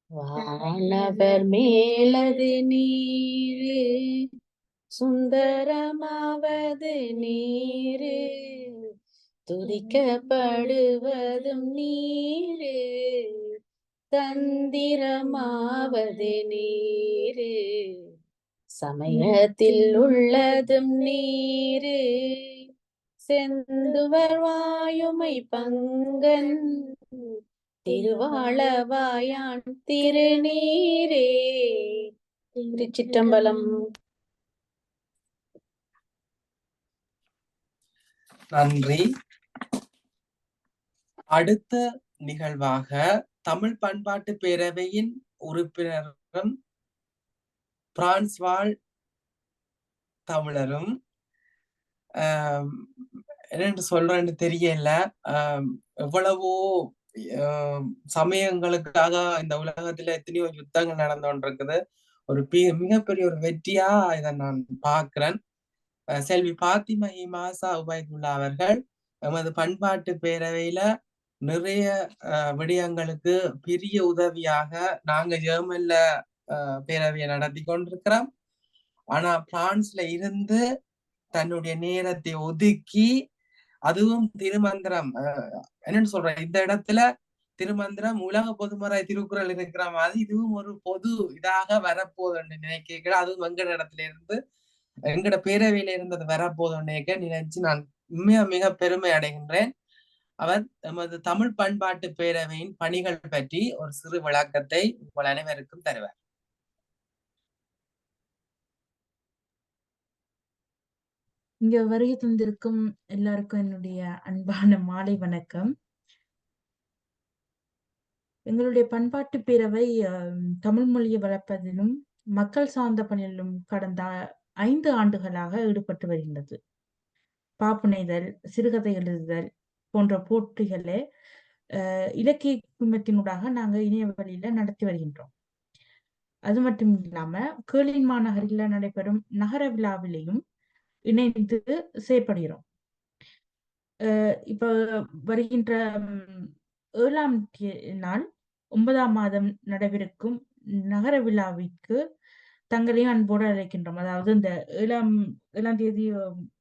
வானவர் மேலது நீரு சுந்தரமாவது நீரு துதிக்கப்படுவதும் நீரு தந்திரமாவது நீரு சமயத்தில் உள்ளதும் நீரு செந்துவர் வாயுமை பங்கன் திருவாளவாயான் திருநீரே. திருச்சிற்றம்பலம். நன்றி. அடுத்த நிகழ்வாக தமிழ் பண்பாட்டு பேரவையின் உறுப்பினரும் பிரான்ஸ் வாழ் தமிழரும் என்னென்று சொல்றேன்னு தெரியல, எவ்வளவோ சமயங்களுக்காக இந்த உலகத்துல எத்தனையோ யுத்தங்கள் நடந்து கொண்டிருக்குது. ஒரு மிகப்பெரிய ஒரு வெற்றியா இதை நான் பார்க்கிறேன். செல்வி பாத்திமா இமாசா உபைதுல்லா அவர்கள் எமது பண்பாட்டு பேரவையில நிறைய விடயங்களுக்கு பெரிய உதவியாக நாங்க ஜெர்மன்ல பேரவையை நடத்தி கொண்டிருக்கிறோம். ஆனா பிரான்ஸ்ல இருந்து தன்னுடைய நேரத்தை ஒதுக்கி, அதுவும் திருமந்திரம் என்னன்னு சொல்றேன், இந்த இடத்துல திருமந்திரம் உலக பொதுமறை திருக்குறள் இருக்கிற மாதிரி இதுவும் ஒரு பொது இதாக வரப்போகுதுன்னு நினைக்கிறேன். அதுவும் எங்கட இடத்துல இருந்து எங்கட பேரவையில இருந்து அது வரப்போகுதுன்னு நினைச்சு நான் மிக பெருமை அடைகின்றேன். அவர் எமது தமிழ் பண்பாட்டு பேரவையின் பணிகள் பற்றி ஒரு சிறு விளக்கத்தை உங்கள் அனைவருக்கும் தருவார். இங்க வருகை தந்திருக்கும் எல்லாருக்கும் என்னுடைய அன்பான மாலை வணக்கம். எங்களுடைய பண்பாட்டு பேரவை தமிழ் மொழியை வளர்ப்பதிலும் மக்கள் சார்ந்த பணியிலும் கடந்த 5 ஆண்டுகளாக ஈடுபட்டு வருகின்றது. பாப்புனைதல், சிறுகதை எழுதுதல் போன்ற போட்டிகளை இலக்கிய குழுமத்தினூடாக நாங்கள் இணைய வழியில நடத்தி வருகின்றோம். அது மட்டும் இல்லாம கேளின் மாநகரில் நடைபெறும் நகர விழாவிலையும் இணைந்து செயற்படுகிறோம். இப்ப வருகின்ற 7ஆம் நாள் 9ஆம் மாதம் நடைபெறும் நகர விழாவிற்கு தங்களையும் அன்போடு அழைக்கின்றோம். அதாவது இந்த 7ஆம் தேதி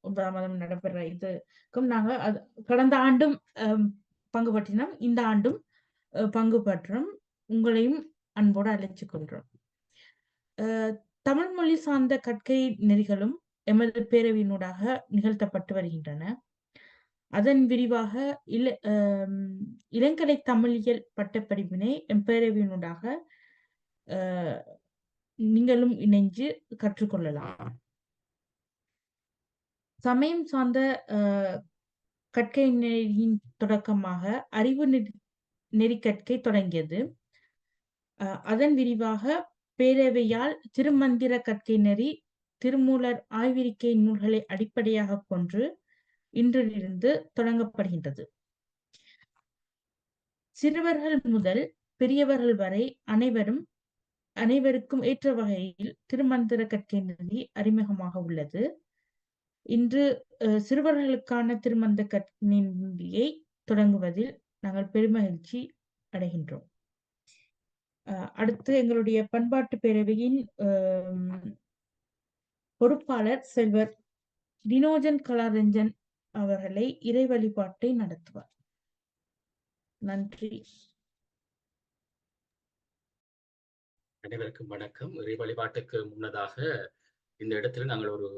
9ஆம் மாதம் நடைபெற இதுக்கும் நாங்க கடந்த ஆண்டும் பங்கு பற்றினோம், இந்த ஆண்டும் பங்கு பற்றோம். உங்களையும் அன்போடு அழைத்துக் கொள்றோம். தமிழ் மொழி சார்ந்த கற்கை நெறிகளும் எமது பேரவையினூடாக நிகழ்த்தப்பட்டு வருகின்றன. அதன் விரிவாக இளங்கலை தமிழியல் பட்டப்படிப்பினை பேரவையினூடாக நீங்களும் இணைஞ்சு கற்றுக்கொள்ளலாம். சமயம் சார்ந்த கற்கை நெறியின் தொடக்கமாக அறிவு நெறி கற்கை தொடங்கியது. அதன் விரிவாக பேரவையால் திருமந்திர கற்கை நெறி, திருமூலர் ஆய்விரிக்கை நூல்களை அடிப்படையாக கொண்டு இன்றிலிருந்து தொடங்கப்படுகின்றது. சிறுவர்கள் முதல் பெரியவர்கள் வரை அனைவருக்கும் ஏற்ற வகையில் திருமந்திர கற்கை நெறி அறிமுகமாக உள்ளது. இன்று சிறுவர்களுக்கான திருமந்திர கற்கை நெறியை தொடங்குவதில் நாங்கள் பெருமகிழ்ச்சி அடைகின்றோம். அடுத்து எங்களுடைய பண்பாட்டு பேரவையின் பொறுப்பாளர் செல்வர் டினோஜன் கலாரஞ்சன் அவர்களை இறை வழிபாட்டை நடத்துவார். நன்றி. அனைவருக்கும் வணக்கம். இறை வழிபாட்டுக்கு முன்னதாக இந்த இடத்துல நாங்கள் ஒரு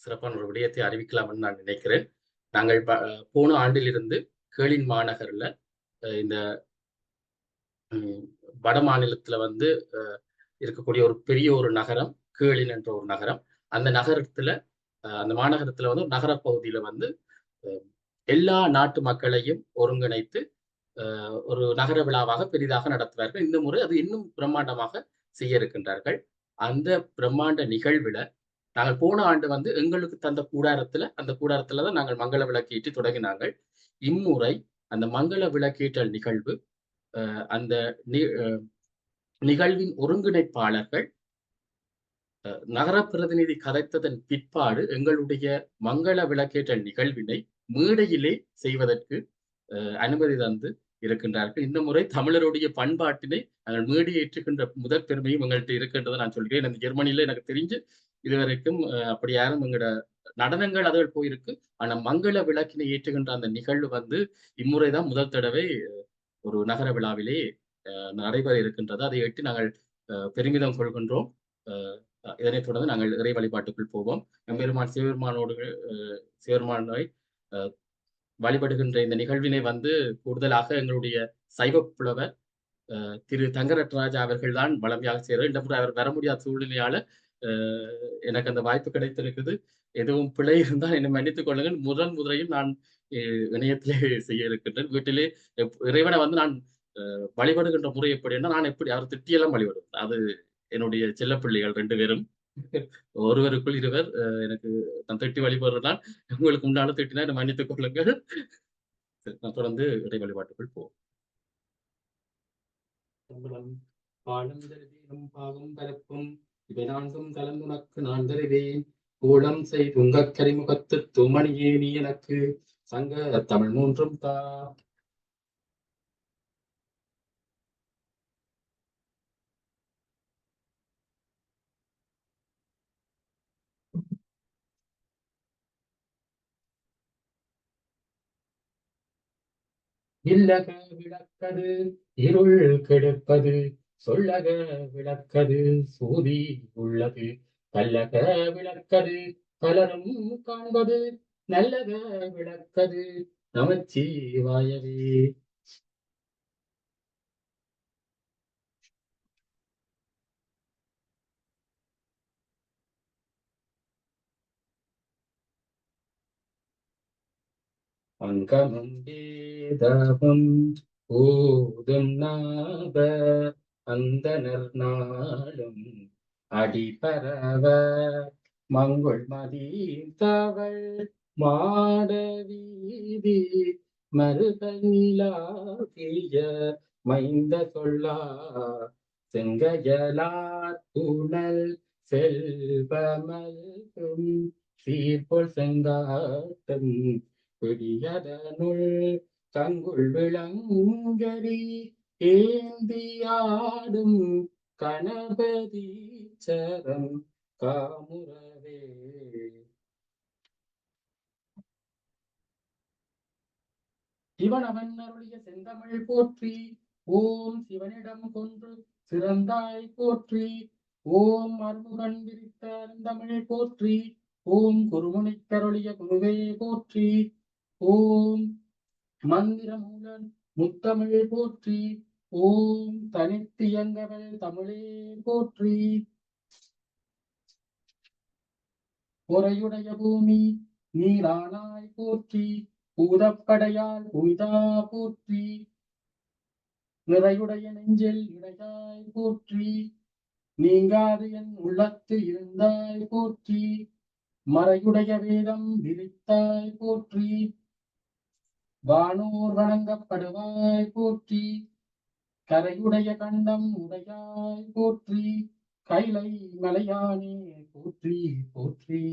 சிறப்பான ஒரு விடயத்தை அறிவிக்கலாம்னு நான் நினைக்கிறேன். நாங்கள் போன ஆண்டிலிருந்து கேளின் மாநகர்ல இந்த வட மாநிலத்துல இருக்கக்கூடிய ஒரு பெரிய ஒரு நகரம் கேளின் என்ற ஒரு நகரம். அந்த நகரத்துல அந்த மாநகரத்துல ஒரு நகர பகுதியில எல்லா நாட்டு மக்களையும் ஒருங்கிணைத்து ஒரு நகர விழாவாக பெரிதாக நடத்துவார்கள். இந்த முறை அது இன்னும் பிரம்மாண்டமாக செய்ய இருக்கின்றார்கள். அந்த பிரம்மாண்ட நிகழ்வுல நாங்கள் போன ஆண்டு எங்களுக்கு தந்த அந்த கூடாரத்துலதான் நாங்கள் மங்கள விளக்கேற்றி தொடங்கினாங்கள். இம்முறை அந்த மங்கள விளக்கேற்றல் நிகழ்வு அந்த நிகழ்வின் ஒருங்கிணைப்பாளர்கள் நகர பிரதிநிதி கதைத்ததன் பிற்பாடு எங்களுடைய மங்கள விளக்கேற்றல் நிகழ்வினை மேடையிலே செய்வதற்கு அனுமதி தந்து இருக்கின்றார்கள். இந்த முறை தமிழருடைய பண்பாட்டினை நாங்கள் மேடையேற்றுகின்ற முதற் பெருமையும் எங்கள்கிட்ட இருக்கின்றதை நான் சொல்கிறேன். அந்த ஜெர்மனியில எனக்கு தெரிஞ்சு இதுவரைக்கும் அப்படி யாரும் எங்களோட நடனங்கள் அதுகள் போயிருக்கு. ஆனா மங்கள விளக்கினை ஏற்றுகின்ற அந்த நிகழ்வு இம்முறைதான் முதல் தடவை ஒரு நகர விழாவிலே நடைபெற இருக்கின்றது. அதை எட்டி நாங்கள் பெருமிதம் கொள்கின்றோம். இதனைத் தொடர்ந்து நாங்கள் இறை வழிபாட்டுக்குள் போவோம். எம்பெருமான் சிவபெருமானை வழிபடுகின்ற இந்த நிகழ்வினை கூடுதலாக எங்களுடைய சைவ புலவர் திரு தங்கரட்ராஜா அவர்கள் தான் வளமையாக செய்கிறார். இந்த முறை அவர் வர முடியாத சூழ்நிலையால எனக்கு அந்த வாய்ப்பு கிடைத்திருக்குது. எதுவும் பிழை இருந்தால் என்னை மன்னித்துக் கொள்ளுங்கள். முதலையும் நான் இணையத்திலே செய்ய இருக்கின்றேன். வீட்டிலே இறைவனை நான் வழிபடுகின்ற முறை எப்படின்னா, நான் எப்படி அவர் திட்டியெல்லாம் வழிபடுவேன். அது என்னுடைய செல்ல பிள்ளைகள் 2 பேரும் ஒருவருக்குள் இருவர் எனக்கு நான் திட்டி வழிபடுறதான். உங்களுக்கு முன்னாலும் திட்டினா என்னை மன்னித்துக் கொள்ளுங்கள். நான் தொடர்ந்து இறை வழிபாட்டுக்குள் போவோம். பாவம் பரப்பும் இவை நான்கும் கலந்துனக்கு நான் தருவேன். கூலம் செய் துங்கக் கரிமுகத்து தூமணியே நீ எனக்கு சங்க தமிழ் 3 தா. இல்லக விளக்கது இருள் கெடுப்பது, சொல்லக விளக்கது சோதி உள்ளது, கல்லக விளக்கது பலரும் காண்பது, நல்லக விளக்கது நமச்சிவாயவே. அங்கமும் வேதமும் ஓதும் நாத அந்தனர் நாளும் அடிபரவ, மங்குள் மதித்தவள் மாட வீதி மறுதலாகிய மைந்த சொல்லா, செங்கயலார் புனல் செல்வமல்கும் சீர்பொல் செங்காட்டும் பிடியதனுள் தங்குள் விளங்கரி ஏந்தியாடும் கணபதி சரம் காமுறவே. சிவனவன் அருளிய செந்தமிழ் போற்றி, ஓம் சிவனிடம் கொன்று சிறந்தாய் போற்றி, ஓம் அருமுகன் விரித்த அருந்தமிழ் போற்றி, ஓம் குருமுனிக்கருளிய குருவே போற்றி, ஓம் மந்திர மூலன் முத்தமிழ் போற்றி, ஓம் தனித்தியங்கவள் தமிழே போற்றி, பொறையுடைய பூமி நீரானாய் போற்றி, பூதப்படையால் புனிதா போற்றி, நிறையுடைய நெஞ்சில் இடையாய் போற்றி, நீங்காது என் உள்ளத்து இருந்தாய் போற்றி, மறையுடைய வேதம் விரித்தாய் போற்றி, வானோர் வணங்கப்படுவாய் போற்றி, கரையுடைய கண்டம் உடையாய் போற்றி, கைலை மலையானே போற்றி போற்றி.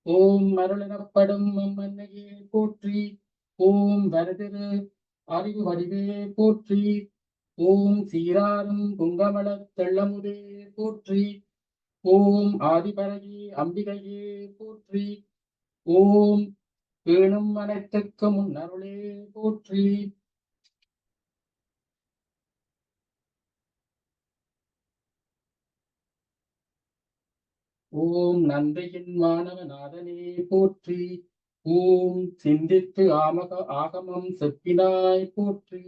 ஓம் அருளெனப்படும் அம்மன்னையே போற்றி, ஓம் வரதிரு அறிவு வடிவே போற்றி, ஓம் சீராரும் குங்கமலத் தெள்ளமுதே போற்றி, ஓம் ஆதிபரகி அம்பிகையே போற்றி, ஓம் பேணும் அனைத்துக்கு முன்னருளே போற்றி, ஓம் நந்தையின் மாணவநாதனே போற்றி, ஓம் சிந்தித்து ஆகமம் செப்பினாய் போற்றி,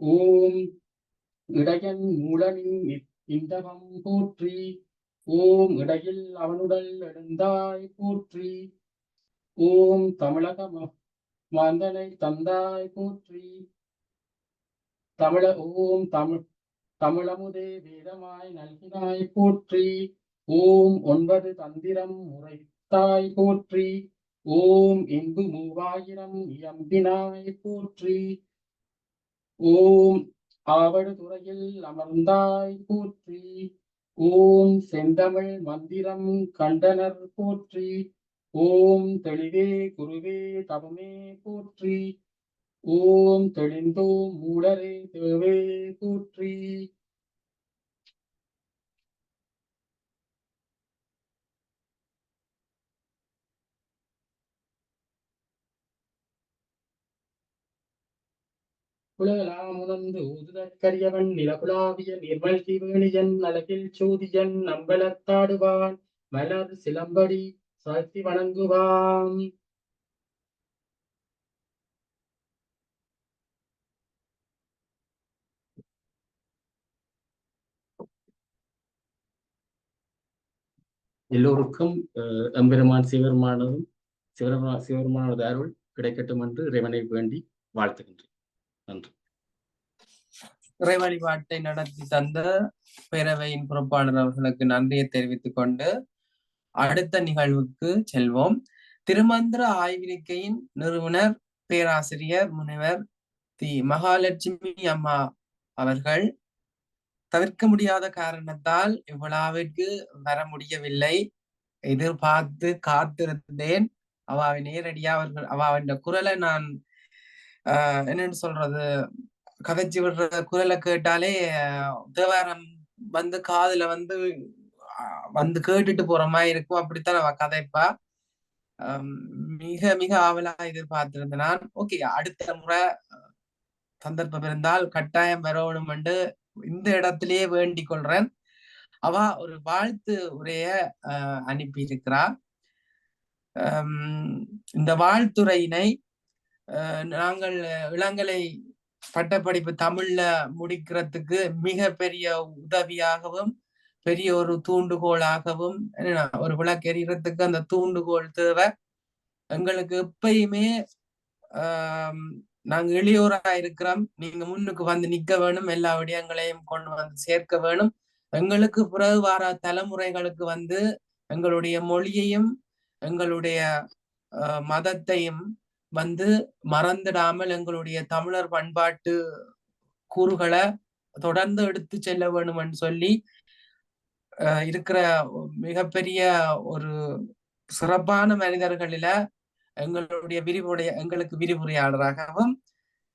ஓம் இடையன் மூலனின் இந்தவம் போற்றி, ஓம் இடையில் அவனுடல் எழுந்தாய் போற்றி, ஓம் தமிழக மாந்தனை தந்தாய் போற்றி, ஓம் தமிழமுதே வேதமாய் நல்கினாய் போற்றி, ஓம் 9 தந்திரம் உரைத்தாய் போற்றி, ஓம் இன்பு 3000 இயம்பினாய் போற்றி, ஓம் ஆவடு துறையில் அமர்ந்தாய் போற்றி, ஓம் செந்தமிழ் மந்திரம் கண்டனர் போற்றி, ஓம் தெளிவே குருவே தவமே போற்றி, ஓம் தெளிந்தோம் மூலரே தேவே போற்றி. உலகலாம் உணர்ந்து ஊதுதற்கரியவன் நிலகுலாவிய நிர்மல் தீவேணியன் அழகில் சோதியன் நம்பலத்தாடுவான் மலர் சிலம்படி சாய்த்தி வணங்குவான். எல்லோருக்கும் எம்பெருமான் சிவபெருமானது அருள் கிடைக்கட்டும் என்று இறைவனை வேண்டி வாழ்த்துகின்றேன். நன்றி. இறை வழிபாட்டை நடத்தி தந்த பேரவையின் பொறுப்பாளர் அவர்களுக்கு நன்றியை தெரிவித்துக் கொண்டு அடுத்த நிகழ்வுக்கு செல்வோம். திருமந்திர ஆய்விருக்கையின் நிறுவனர் பேராசிரியர் முனைவர் தி மகாலட்சுமி அம்மா அவர்கள் தவிர்க்க முடியாத காரணத்தால் இவ்விழாவிற்கு வர முடியவில்லை. எதிர்பார்த்து காத்திருந்தேன். அவாவை நேரடியா அவாவின் குரலை நான் என்னன்னு சொல்றது, கதைச்சு விடுற குரலை கேட்டாலே தேவாரம் வந்து காதுல வந்து கேட்டுட்டு போற மாதிரி இருக்கும். அப்படித்தான் அவ கதைப்பா. மிக மிக ஆவலாக எதிர்பார்த்திருந்தேன் நான். ஓகே, அடுத்த முறை சந்தர்ப்பம் இருந்தால் கட்டாயம் வரணும் என்று இந்த இடத்திலேயே வேண்டிக் கொள்றேன். அவ ஒரு வாழ்த்து உரைய அனுப்பி இருக்கிறார். இந்த வாழ்த்துறையினை நாங்கள் இளங்கலை பட்டப்படிப்பு தமிழ்ல முடிக்கிறதுக்கு மிக பெரிய உதவியாகவும் பெரிய ஒரு தூண்டுகோலாகவும் ஒரு விளக்கெறிகிறதுக்கு அந்த தூண்டுகோல் தேவை. எங்களுக்கு எப்பயுமே நாங்க எளியோரா இருக்கிறோம், நீங்க முன்னுக்கு வந்து நிக்க வேணும், எல்லா விடயங்களையும் கொண்டு வந்து சேர்க்க வேணும். எங்களுக்கு பிறகு வார தலைமுறைகளுக்கு வந்து எங்களுடைய மொழியையும் எங்களுடைய மதத்தையும் வந்து மறந்துடாமல் எங்களுடைய தமிழர் பண்பாட்டு கூறுகளை தொடர்ந்து எடுத்து செல்ல வேணும்னு சொல்லி இருக்கிற மிகப்பெரிய ஒரு சிறப்பான மனிதர்களில எங்களுக்கு விரிவுரையாளராகவும்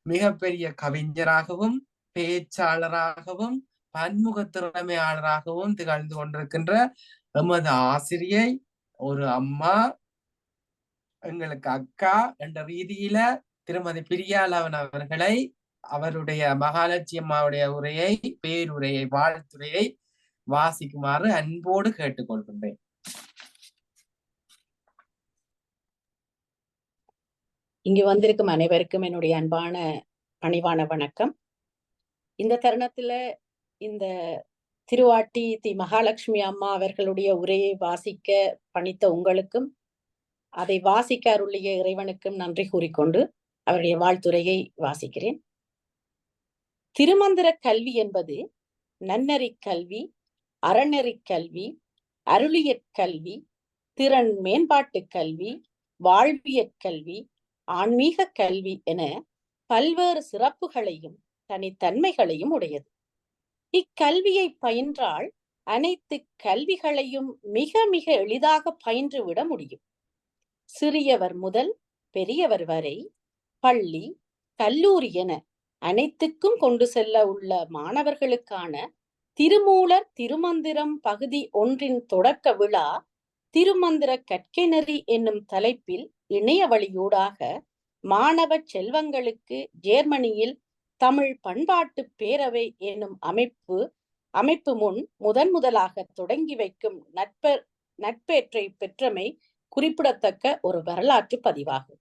மிகப்பெரிய கவிஞராகவும் பேச்சாளராகவும் பன்முக திறமையாளராகவும் திகழ்ந்து கொண்டிருக்கின்ற எமது ஆசிரியை, ஒரு அம்மா, எங்களுக்கு அக்கா என்ற ரீதியில திருமதி பிரியாலவன் அவர்களை அவருடைய மகாலட்சுமி அம்மாவுடைய உரையை, பேருரையை, வாழ்த்துரையை வாசிக்குமாறு அன்போடு கேட்டுக்கொள்கின்றேன். இங்கு வந்திருக்கும் அனைவருக்கும் என்னுடைய அன்பான பணிவான வணக்கம். இந்த தருணத்துல இந்த திருவாட்டி தி மகாலட்சுமி அம்மா அவர்களுடைய உரையை வாசிக்க பணித்த உங்களுக்கும் அதை வாசிக்க அருளிய இறைவனுக்கும் நன்றி கூறிக்கொண்டு அவருடைய வாழ்த்துரையை வாசிக்கிறேன். திருமந்திர கல்வி என்பது நன்னெறி கல்வி, அறநெறி கல்வி, அருளியற் கல்வி, திறன் மேம்பாட்டு கல்வி, வாழ்வியற் கல்வி, ஆன்மீக கல்வி என பல்வேறு சிறப்புகளையும் தனித்தன்மைகளையும் உடையது. இக்கல்வியை பயின்றால் அனைத்து கல்விகளையும் மிக மிக எளிதாக பயின்று விட முடியும். சிறியவர் முதல் பெரியவர் வரை பள்ளி, கல்லூரி என அனைத்துக்கும் கொண்டு செல்ல உள்ள மாணவர்களுக்கான திருமூலர் திருமந்திரம் பகுதி 1 தொடக்க விழா திருமந்திர கற்கை நெறி என்னும் தலைப்பில் இணைய வழியூடாக மாணவ செல்வங்களுக்கு ஜெர்மனியில் தமிழ் பண்பாட்டு பேரவை என்னும் அமைப்பு முன் முதலாக தொடங்கி வைக்கும் நட்பேற்றை பெற்றமை குறிப்பிடத்தக்க ஒரு வரலாற்று பதிவாகும்.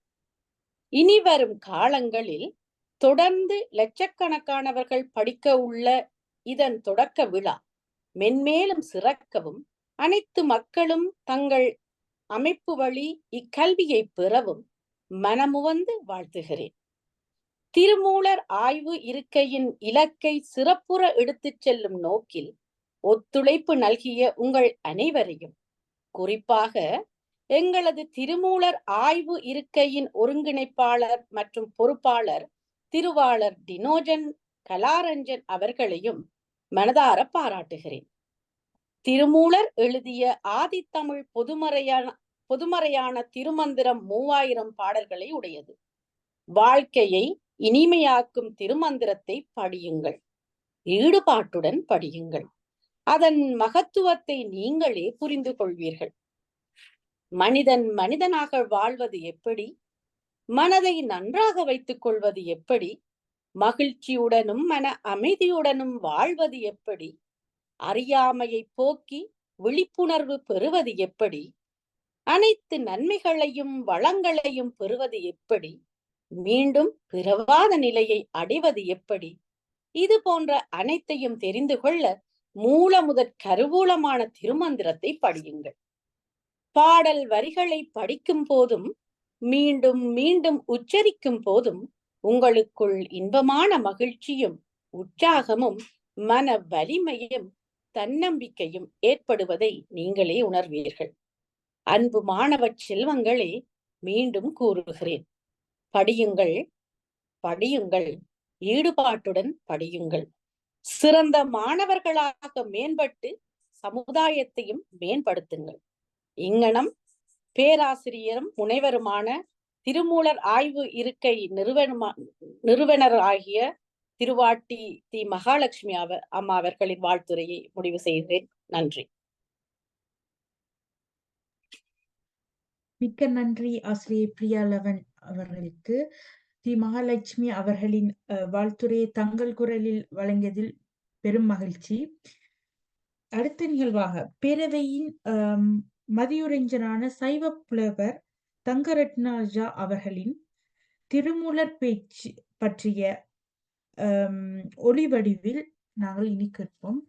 இனி வரும் காலங்களில் தொடர்ந்து லட்சக்கணக்கானவர்கள் படிக்க உள்ள இதன் தொடக்க விழா மென்மேலும் சிறக்கவும் அனைத்து மக்களும் தங்கள் அமைப்பு வழி இக்கல்வியை பெறவும் மனமுவந்து வாழ்த்துகிறேன். திருமூலர் ஆய்வு இருக்கையின் இலக்கை சிறப்புற எடுத்துச் செல்லும் நோக்கில் ஒத்துழைப்பு நல்கிய உங்கள் அனைவரையும், குறிப்பாக எங்களது திருமூலர் ஆய்வு இருக்கையின் ஒருங்கிணைப்பாளர் மற்றும் பொறுப்பாளர் திருவாளர் டினோஜன் கலாரஞ்சன் அவர்களையும் மனதார பாராட்டுகிறேன். திருமூலர் எழுதிய ஆதித்தமிழ் பொதுமறையான திருமந்திரம் 3000 பாடல்களை உடையது. வாழ்க்கையை இனிமையாக்கும் திருமந்திரத்தை படியுங்கள், ஈடுபாட்டுடன் படியுங்கள். அதன் மகத்துவத்தை நீங்களே புரிந்து கொள்வீர்கள். மனிதன் மனிதனாக வாழ்வது எப்படி, மனதை நன்றாக வைத்துக் கொள்வது எப்படி, மகிழ்ச்சியுடனும் மன அமைதியுடனும் வாழ்வது எப்படி, அறியாமையை போக்கி விழிப்புணர்வு பெறுவது எப்படி, அனைத்து நன்மைகளையும் வளங்களையும் பெறுவது எப்படி, மீண்டும் பிறவாத நிலையை அடைவது எப்படி, இது போன்ற அனைத்தையும் தெரிந்து கொள்ள மூல முதற் கருவூலமான திருமந்திரத்தை படியுங்கள். பாடல் வரிகளை படிக்கும் போதும் மீண்டும் மீண்டும் உச்சரிக்கும் போதும் உங்களுக்குள் இன்பமான மகிழ்ச்சியும் உற்சாகமும் மன வலிமையும் தன்னம்பிக்கையும் ஏற்படுவதை நீங்களே உணர்வீர்கள். அன்பு மாணவ செல்வங்களே, மீண்டும் கூறுகிறேன், படியுங்கள், படியுங்கள், ஈடுபாட்டுடன் படியுங்கள். சிறந்த மாணவர்களாக மேம்பட்டு சமுதாயத்தையும் மேம்படுத்துங்கள். இங்ஙனம் பேராசிரியரும் முனைவருமான திருமூலர் ஆய்வு இருக்கை நிறுவனர் ஆகிய திருவாட்டி தி மகாலட்சுமி அம்மா அவர்களின் வாழ்த்துரையை முடிவு செய்கிறேன். நன்றி. மிக்க நன்றி ஆசிரியர் பிரியாலவன் அவர்களுக்கு. தி மகாலட்சுமி அவர்களின் வாழ்த்துரையை தங்கள் குரலில் வழங்கியதில் பெரும் மகிழ்ச்சி. அடுத்த நிகழ்வாக பேரவையின் மதியுரைஞரான சைவ புலவர் தங்கரட்னராஜா அவர்களின் திருமூலர் பேச்சு பற்றிய ஒளி வடிவில் நாங்கள் இனி கேட்போம்.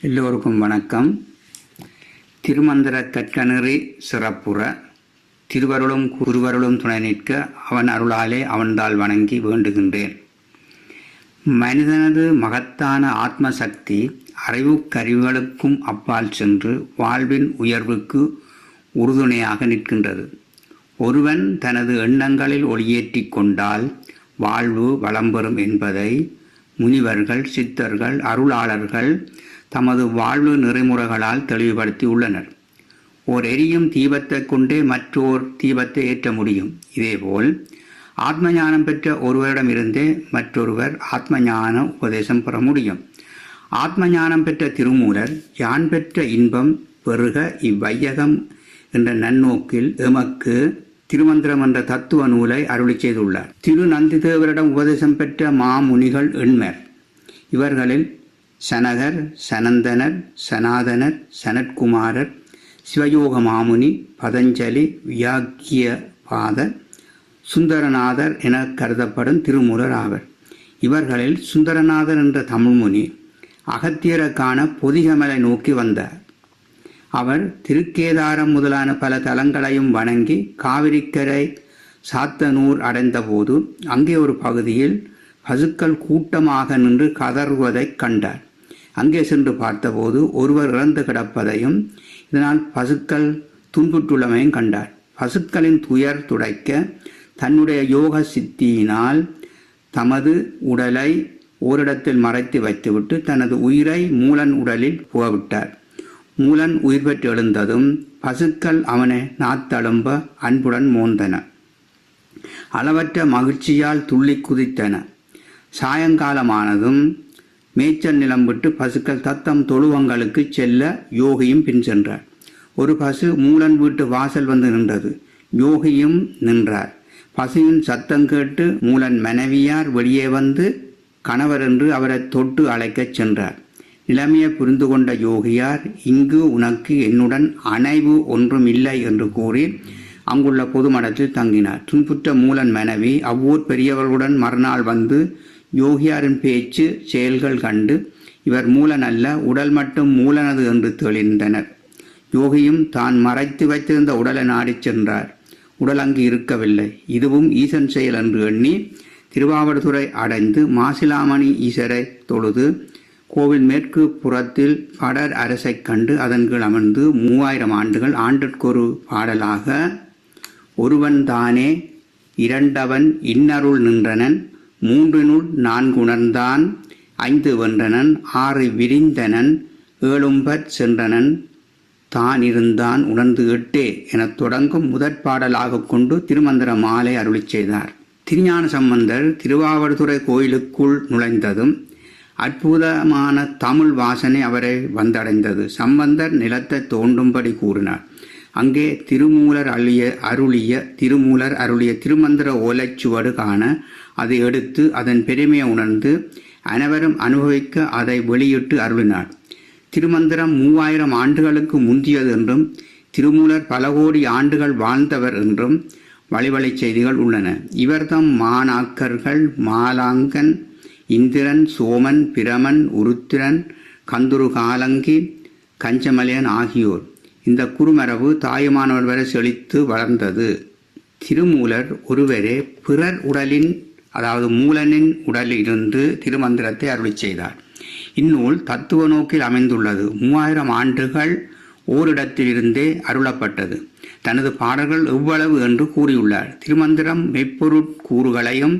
எல்லோருக்கும் வணக்கம். திருமந்திர கற்கநெறி சிறப்புற திருவருளும் குருவருளும் துணை நிற்க அவன் அருளாலே அவன்தாள் வணங்கி வேண்டுகின்றேன். மனிதனது மகத்தான ஆத்ம சக்தி அறிவுக்கருவிகளுக்கும் அப்பால் சென்று வாழ்வின் உயர்வுக்கு உறுதுணையாக நிற்கின்றது. ஒருவன் தனது எண்ணங்களில் ஒளியேற்றி கொண்டால் வாழ்வு வளம் பெறும் என்பதை முனிவர்கள், சித்தர்கள், அருளாளர்கள் தமது வாழ்வு நெறிமுறைகளால் தெளிவுபடுத்தி உள்ளனர். ஓர் எரியும் தீபத்தை கொண்டே மற்றோர் தீபத்தை ஏற்ற முடியும். இதேபோல் ஆத்ம ஞானம் பெற்ற ஒருவரிடமிருந்தே மற்றொருவர் ஆத்ம ஞான உபதேசம் பெற முடியும். ஆத்ம ஞானம் பெற்ற திருமூலர் யான் பெற்ற இன்பம் பெருக இவ்வையகம் என்ற நன்னோக்கில் எமக்கு திருமந்திரம் என்ற தத்துவ நூலை அருளி செய்துள்ளார். திரு நந்திதேவரிடம் உபதேசம் பெற்ற மாமுனிகள் எண்மர். இவர்களில் சனகர், சனந்தனர், சனாதனர், சனத்குமாரர், சிவயோக மாமுனி, பதஞ்சலி, வியாக்கியபாதர், சுந்தரநாதர் என கருதப்படும் திருமூலர் ஆவர். இவர்களில் சுந்தரநாதர் என்ற தமிழ்முனி அகத்தியருக்கான பொதிகமலை நோக்கி வந்தார். அவர் திருக்கேதாரம் முதலான பல தலங்களையும் வணங்கி காவிரிக்கரை சாத்தனூர் அடைந்தபோது அங்கே ஒரு பகுதியில் பசுக்கள் கூட்டமாக நின்று கதறுவதைக் கண்டார். அங்கே சென்று பார்த்தபோது ஒருவர் இறந்து கிடப்பதையும் இதனால் பசுக்கள் துன்புற்றுள்ளமையும் கண்டார். பசுக்களின் துயர் துடைக்க தன்னுடைய யோக சித்தியினால் தமது உடலை ஓரிடத்தில் மறைத்து வைத்துவிட்டு தனது உயிரை மூலன் உடலில் புகவிட்டார். மூலன் உயிர் பெற்று எழுந்ததும் பசுக்கள் அவனை நாத்தழும்ப அன்புடன் மோந்தன. அளவற்ற மகிழ்ச்சியால் துள்ளி குதித்தன. சாயங்காலமானதும் மேய்ச்சல் நிலம் விட்டு பசுக்கள் தத்தம் தொழுவங்களுக்கு செல்ல யோகியும் பின் சென்றார். ஒரு பசு மூலன் வீட்டு வாசல் வந்து நின்றது. யோகியும் நின்றார். பசுவின் சத்தம் கேட்டு மூலன் மனைவியார் வெளியே வந்து கணவர் என்று அவரை தொட்டு அழைக்கச் சென்றார். நிலைமையை புரிந்து கொண்ட யோகியார், இங்கு உனக்கு என்னுடன் அணைவு ஒன்றும் இல்லை என்று கூறி அங்குள்ள பொது மடத்தில் தங்கினார். துன்புற்ற மூலன் மனைவி அவ்வூர் பெரியவர்களுடன் மறுநாள் வந்து யோகியாரின் பேச்சு செயல்கள் கண்டு இவர் மூலன் அல்ல, உடல் மட்டும் மூலனது என்று தெளிந்தனர். யோகியும் தான் மறைத்து வைத்திருந்த உடலை நாடிச் சென்றார். உடல் அங்கு இருக்கவில்லை. இதுவும் ஈசன் செயல் என்று எண்ணி திருவாவடுதுறை அடைந்து மாசிலாமணி ஈசரை தொழுது கோவில் மேற்கு புறத்தில் படர் அரசை கண்டு அதன் கீழ் அமர்ந்து 3000 ஆண்டுகள் ஆண்டிற்கொரு பாடலாக ஒருவன் தானே இரண்டவன் இன்னருள் நின்றனன் 3 4 உணர்ந்தான் 5 வென்றனன் 6 விரிந்தனன் 7 சென்றனன் தான் இருந்தான் உணர்ந்து 8 எனத் தொடங்கும் முதற் பாடலாக கொண்டு திருமந்திர மாலை அருளி செய்தார். திருஞான சம்பந்தர் திருவாவடுதுறை கோயிலுக்குள் நுழைந்ததும் அற்புதமான தமிழ் வாசனை அவரை வந்தடைந்தது. சம்பந்தர் நிலத்தை தோண்டும்படி கூறினார். அங்கே திருமூலர் அருளிய திருமந்திர ஓலைச்சுவடு காண அதை எடுத்து அதன் பெருமையை உணர்ந்து அனைவரும் அனுபவிக்க அதை வெளியிட்டு அருளினார். திருமந்திரம் 3000 ஆண்டுகளுக்கு முந்தியது என்றும் திருமூலர் பல கோடி ஆண்டுகள் வாழ்ந்தவர் என்றும் வழிவழி செய்திகள் உள்ளன. இவர்தம் மாணாக்கர்கள் மாலாங்கன், இந்திரன், சோமன், பிரமன், உருத்திரன், கந்துரு காலங்கி, கஞ்சமலையன் ஆகியோர். இந்த குறுமரபு தாயுமானவர் வரை செழித்து வளர்ந்தது. திருமூலர் ஒருவரே பிறர் உடலின், அதாவது மூலனின் உடலில் இருந்து திருமந்திரத்தை அருளி செய்தார். இந்நூல் தத்துவ நோக்கில் அமைந்துள்ளது. 3000 ஆண்டுகள் ஓரிடத்திலிருந்தே அருளப்பட்டது. தனது பாடல்கள் எவ்வளவு என்று கூறியுள்ளார். திருமந்திரம் மெய்ப்பொருட்கூறுகளையும்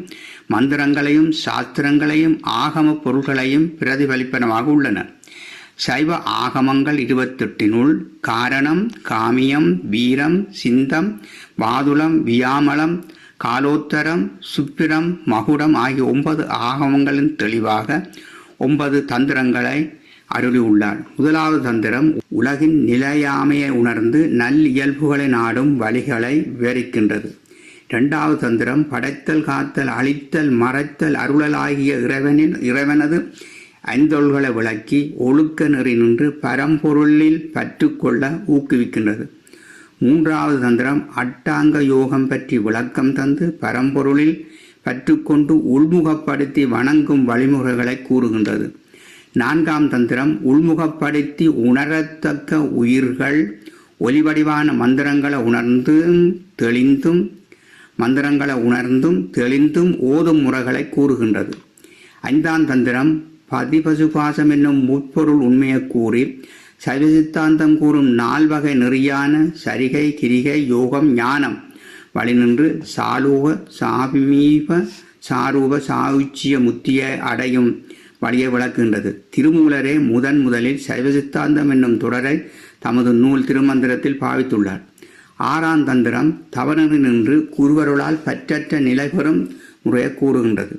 மந்திரங்களையும் சாஸ்திரங்களையும் ஆகம பொருள்களையும் பிரதிபலிப்பனவாக உள்ளன. சைவ ஆகமங்கள் 28 காரணம், காமியம், வீரம், சிந்தம், வாதுளம், வியாமலம், காலோத்தரம், சுப்பிரம், மகுடம் ஆகிய 9 ஆகமங்களின் தெளிவாக 9 தந்திரங்களை அருளியுள்ளார். முதலாவது தந்திரம் உலகின் நிலையாமையை உணர்ந்து நல்லியல்புகளை நாடும் வழிகளை விவரிக்கின்றது. இரண்டாவது தந்திரம் படைத்தல், காத்தல், அழித்தல், மறைத்தல், அருளல் ஆகிய இறைவனது ஐந்தொல்களை விளக்கி ஒழுக்க நெறி நின்று பரம்பொருளில் பற்றுக்கொள்ள ஊக்குவிக்கின்றது. மூன்றாவது தந்திரம் அட்டாங்க யோகம் பற்றி விளக்கம் தந்து பரம்பொருளில் பற்றுக்கொண்டு உள்முகப்படுத்தி வணங்கும் வழிமுறைகளை கூறுகின்றது. நான்காம் தந்திரம் உள்முகப்படுத்தி உணரத்தக்க உயிர்கள் ஒலிவடிவான மந்திரங்களை உணர்ந்தும் தெளிந்தும் ஓதும் முறைகளை கூறுகின்றது. ஐந்தாம் தந்திரம் பதிபசுபாசம் என்னும் முற்பொருள் உண்மையை கூறி சைவ சித்தாந்தம் கூறும் 4 வகை நெறியான சரிகை, கிரிகை, யோகம், ஞானம் வழி நின்று சாலூக, சாமீப, சாரூப, சாயுச்சிய முத்தியை அடையும் வழியை விளக்குகின்றது. திருமூலரே முதலில் சைவ சித்தாந்தம் என்னும் தொடரை தமது நூல் திருமந்திரத்தில் பாவித்துள்ளார். ஆறாம் தந்திரம் தவறு நின்று குருவருளால் பற்றற்ற நிலை பெறும் முறையை கூறுகின்றது.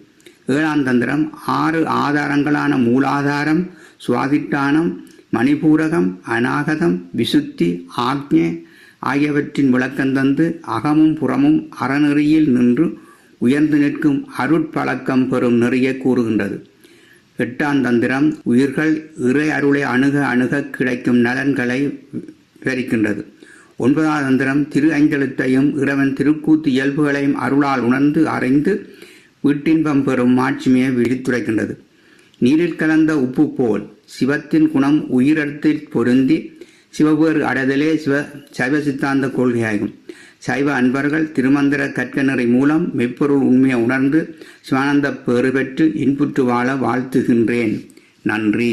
ஏழாம் தந்திரம் 6 ஆதாரங்களான மூலாதாரம், சுவாதிட்டானம், மணிபூரகம், அநாகதம், விசுத்தி, ஆக்ஞை ஆகியவற்றின் விளக்கம் தந்து அகமும் புறமும் அறநெறியில் நின்று உயர்ந்து நிற்கும் அருட்பழக்கம் பெறும் நெறியை கூறுகின்றது. எட்டாம் தந்திரம் உயிர்கள் இறை அருளை அணுக கிடைக்கும் நலன்களை விவரிக்கின்றது. 9ஆம் தந்திரம் திரு ஐந்தெழுத்தையும் இறைவன் திருக்கூத்து இயல்புகளையும் அருளால் உணர்ந்து அறிந்து வீட்டின்பம் பெறும் மாட்சிமையை விழித்துரைக்கின்றது. நீரில் கலந்த உப்பு போல் சிவத்தின் குணம் உயிரத்தில் பொருந்தி சிவபேறு அடைதலே சைவ சித்தாந்த கொள்கையாகும். சைவ அன்பர்கள் திருமந்திர கற்கநெறி மூலம் மெய்ப்பொருள் உண்மையை உணர்ந்து சிவானந்த பேறு பெற்று இன்புற்று வாழ வாழ்த்துகின்றேன். நன்றி.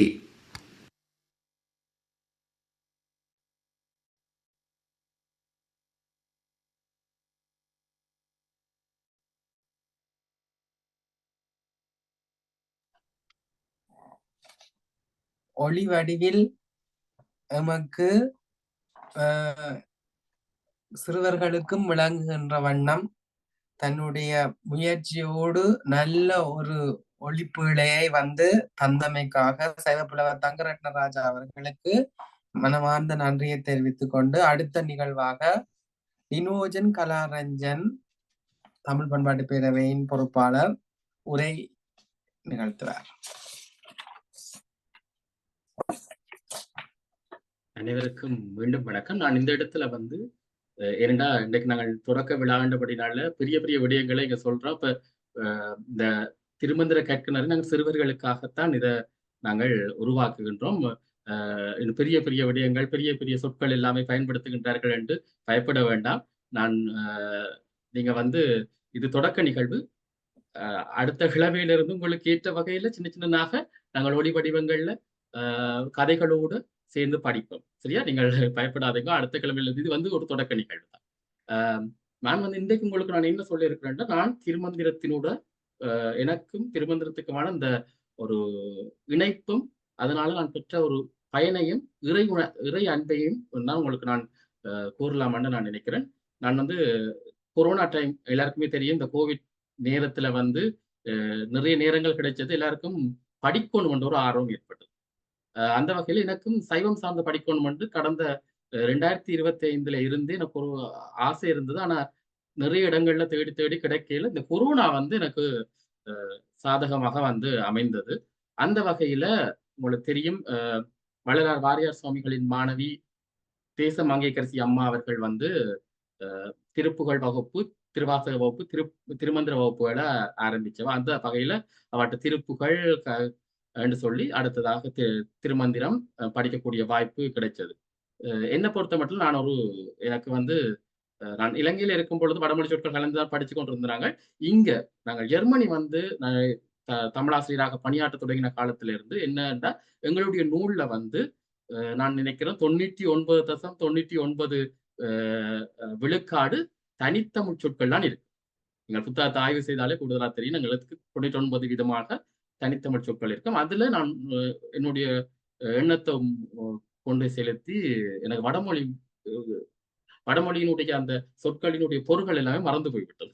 ஒளி வடிவில் எமக்கு சிறுவர்களுக்கும் விளங்குகின்ற வண்ணம் தன்னுடைய முயற்சியோடு நல்ல ஒரு ஒளிப்பீழையை தந்தமைக்காக சைவப்புலவர் தங்கரட்னராஜா அவர்களுக்கு மனமார்ந்த நன்றியை தெரிவித்துக் கொண்டு அடுத்த நிகழ்வாக டினோஜன் கலாரஞ்சன் தமிழ் பண்பாட்டு பேரவையின் பொறுப்பாளர் உரை நிகழ்த்துவார். அனைவருக்கும் மீண்டும் வணக்கம். நான் இந்த இடத்துல ஏனெண்டா இன்றைக்கு நாங்கள் தொடக்க விழாண்டபடினால பெரிய பெரிய விடயங்களை இங்க சொல்றோம். இப்ப இந்த திருமந்திர கற்கனரை நாங்கள் சிறுவர்களுக்காகத்தான் இதை நாங்கள் உருவாக்குகின்றோம். பெரிய பெரிய விடயங்கள், பெரிய பெரிய சொற்கள் எல்லாமே பயன்படுத்துகின்றார்கள் என்று பயப்பட வேண்டாம். நீங்க இது தொடக்க நிகழ்வு. அடுத்த கிழமையிலிருந்து உங்களுக்கு ஏற்ற வகையில சின்ன சின்னதாக நாங்கள் ஒளி வடிவங்கள்ல கதைகளோடு சேர்ந்து படிப்போம். சரியா? நீங்கள் பயப்படாதீங்க. அடுத்த கிழமையில இது ஒரு தொடக்க நிகழ்வு தான். நான் இன்றைக்கு உங்களுக்கு நான் என்ன சொல்லி இருக்கிறேன்னா, நான் திருமந்திரத்தினோட எனக்கும் திருமந்திரத்துக்குமான இந்த ஒரு இணைப்பும் அதனால நான் பெற்ற ஒரு பயனையும் இறை அன்பையும் தான் உங்களுக்கு நான் கூறலாமான்னு நான் நினைக்கிறேன். நான் கொரோனா டைம் எல்லாருக்குமே தெரியும். இந்த கோவிட் நேரத்துல நிறைய நேரங்கள் கிடைச்சது. எல்லாருக்கும் படிக்கணும் என்ற ஒரு ஆர்வம் ஏற்பட்டது. அந்த வகையில் எனக்கும் சைவம் சார்ந்த படிக்கணும் என்று கடந்த 2025 இருந்து எனக்கு ஒரு ஆசை இருந்தது. ஆனா நிறைய இடங்கள்ல தேடி தேடி கிடைக்கல. இந்த கொரோனா எனக்கு சாதகமாக அமைந்தது. அந்த வகையில உங்களுக்கு தெரியும், வள்ளலார் வாரியார் சுவாமிகளின் மாணவி தேச மங்கையரசி அம்மா அவர்கள் திருப்புகழ் வகுப்பு, திருவாசக வகுப்பு, திருமந்திர வகுப்புகளை ஆரம்பிச்சவா. அந்த வகையில அவட்ட திருப்புகழ் என்று சொல்லி அடுத்ததாக திருமந்திரம் படிக்கக்கூடிய வாய்ப்பு கிடைச்சது. என்னை பொறுத்த மட்டும் எனக்கு நான் இலங்கையில இருக்கும் பொழுது வடமொழி சொற்கள் கலந்துதான் படிச்சு கொண்டிருந்தாங்க. இங்க நாங்கள் ஜெர்மனி தமிழாசிரியராக பணியாற்ற தொடங்கின காலத்துல இருந்து என்னன்னா, எங்களுடைய நூல்ல நான் நினைக்கிறேன் 99.99 விழுக்காடு தனித்தமிழ் சொற்கள் தான் இருக்கு. நீங்கள் புத்தகத்தை ஆய்வு செய்தாலே கூடுதலாக தெரியும். எங்களுக்கு 99% தனித்தமிழ் சொற்கள் இருக்கும். அதுல நான் என்னுடைய எண்ணத்தை கொண்டு செலுத்தி எனக்கு வடமொழியினுடைய அந்த சொற்களினுடைய பொருள்கள் எல்லாமே மறந்து போய்விட்டது.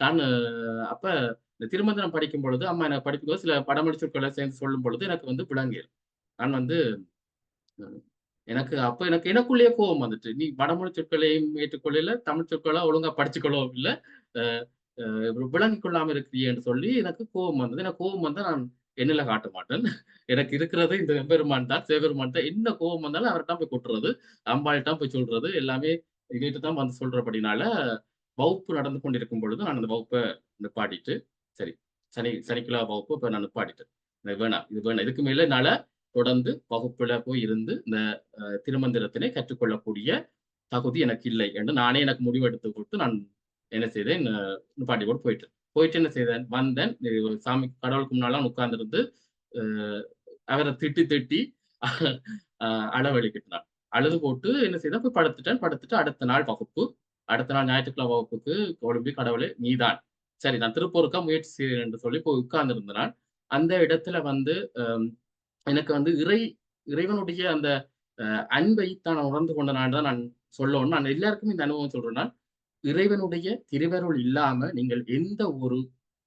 நான் அப்ப இந்த திருமந்திரம் படிக்கும் பொழுது அம்மா எனக்கு படிக்கும்போது சில வடமொழி சொற்களை சேர்ந்து சொல்லும் பொழுது எனக்கு விளங்கியது. நான் எனக்கு எனக்குள்ளேயே கோபம் வந்துட்டு, நீ வடமொழி சொற்களையும் ஏற்றுக்கொள்ள, தமிழ் சொற்களை ஒழுங்கா படிச்சுக்கொள்ளவும் இல்லை, விளங்கிக் கொள்ளாம இருக்கிறீ என்று சொல்லி எனக்கு கோபம் வந்தது. எனக்கு கோபம் வந்தா நான் என்னில காட்ட மாட்டேன். எனக்கு இருக்கிறது இந்த பெருமான் தான், சிவபெருமான் தான். என்ன கோபம் வந்தாலும் அவர்கிட்ட போய் கொட்டுறது, அம்பாள்கிட்ட போய் சொல்றது, எல்லாமே இவர்கிட்ட தான் வந்து சொல்றபடினால வகுப்பு நடந்து கொண்டிருக்கும் பொழுது நான் அந்த வகுப்பை நிப்பாட்டிட்டு, சரி சனிக்கிழமை வகுப்பு இப்ப நான் நிப்பாட்டிட்டேன். இது வேணாம், இதுக்கு மேல என்னால தொடர்ந்து வகுப்புல போய் இருந்து இந்த திருமந்திரத்தினை கற்றுக்கொள்ளக்கூடிய தகுதி எனக்கு இல்லை என்று நானே எனக்கு முடிவெடுத்து கொடுத்து நான் என்ன செய்தேன், நிப்பாட்டி போட்டு போயிட்டு என்ன செய்தேன், வந்தேன். சாமி கடவுளுக்கு முன்னாலாம் உட்கார்ந்துருந்து அவரை திட்டி அளவழிக்கிட்டான். அழுது போட்டு என்ன செய்தேன், போய் படுத்துட்டு அடுத்த நாள் ஞாயிற்றுக்கிழமை வகுப்புக்கு ஒழும்பி, கடவுளே நீதான், சரி நான் திருப்பூருக்கா முயற்சி செய்கிறேன் என்று சொல்லி போய் உட்கார்ந்துருந்தேன். அந்த இடத்துல எனக்கு இறைவனுடைய அந்த அன்பை தான் நான் உணர்ந்து கொண்டனான் தான் நான் சொல்லணும். நான் எல்லாருக்குமே இந்த அனுபவம் சொல்றேன்னா, இறைவனுடைய திருவருள் இல்லாம நீங்கள் எந்த ஒரு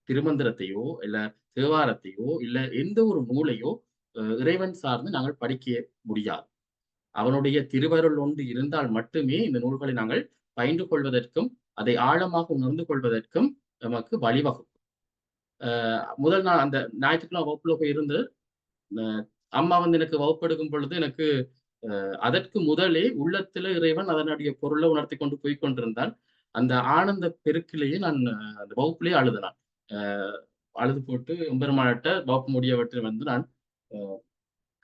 திருமந்திரத்தையோ இல்ல தேவாரத்தையோ இல்ல எந்த ஒரு நூலையோ இறைவன் சார்ந்து நாங்கள் படிக்க முடியாது. அவனுடைய திருவருள் ஒன்று இருந்தால் மட்டுமே இந்த நூல்களை நாங்கள் பயின்று கொள்வதற்கும் அதை ஆழமாக உணர்ந்து கொள்வதற்கும் நமக்கு வழிவகுக்கும். முதல் நாள் அந்த ஞாயிற்றுக்கிழமை வகுப்புல போய் இருந்து அம்மா எனக்கு வகுப்பெடுக்கும் பொழுது எனக்கு அதற்கு முதலே உள்ளத்துல இறைவன் அதனுடைய பொருளை உணர்த்தி கொண்டு போய் கொண்டிருந்தான். அந்த ஆனந்த பெருக்கிலேயே நான் அந்த வகுப்புலேயே அழுதனான். அழுது போட்டு எம்பெருமானிட்ட வகுப்பு முடியவற்றை நான்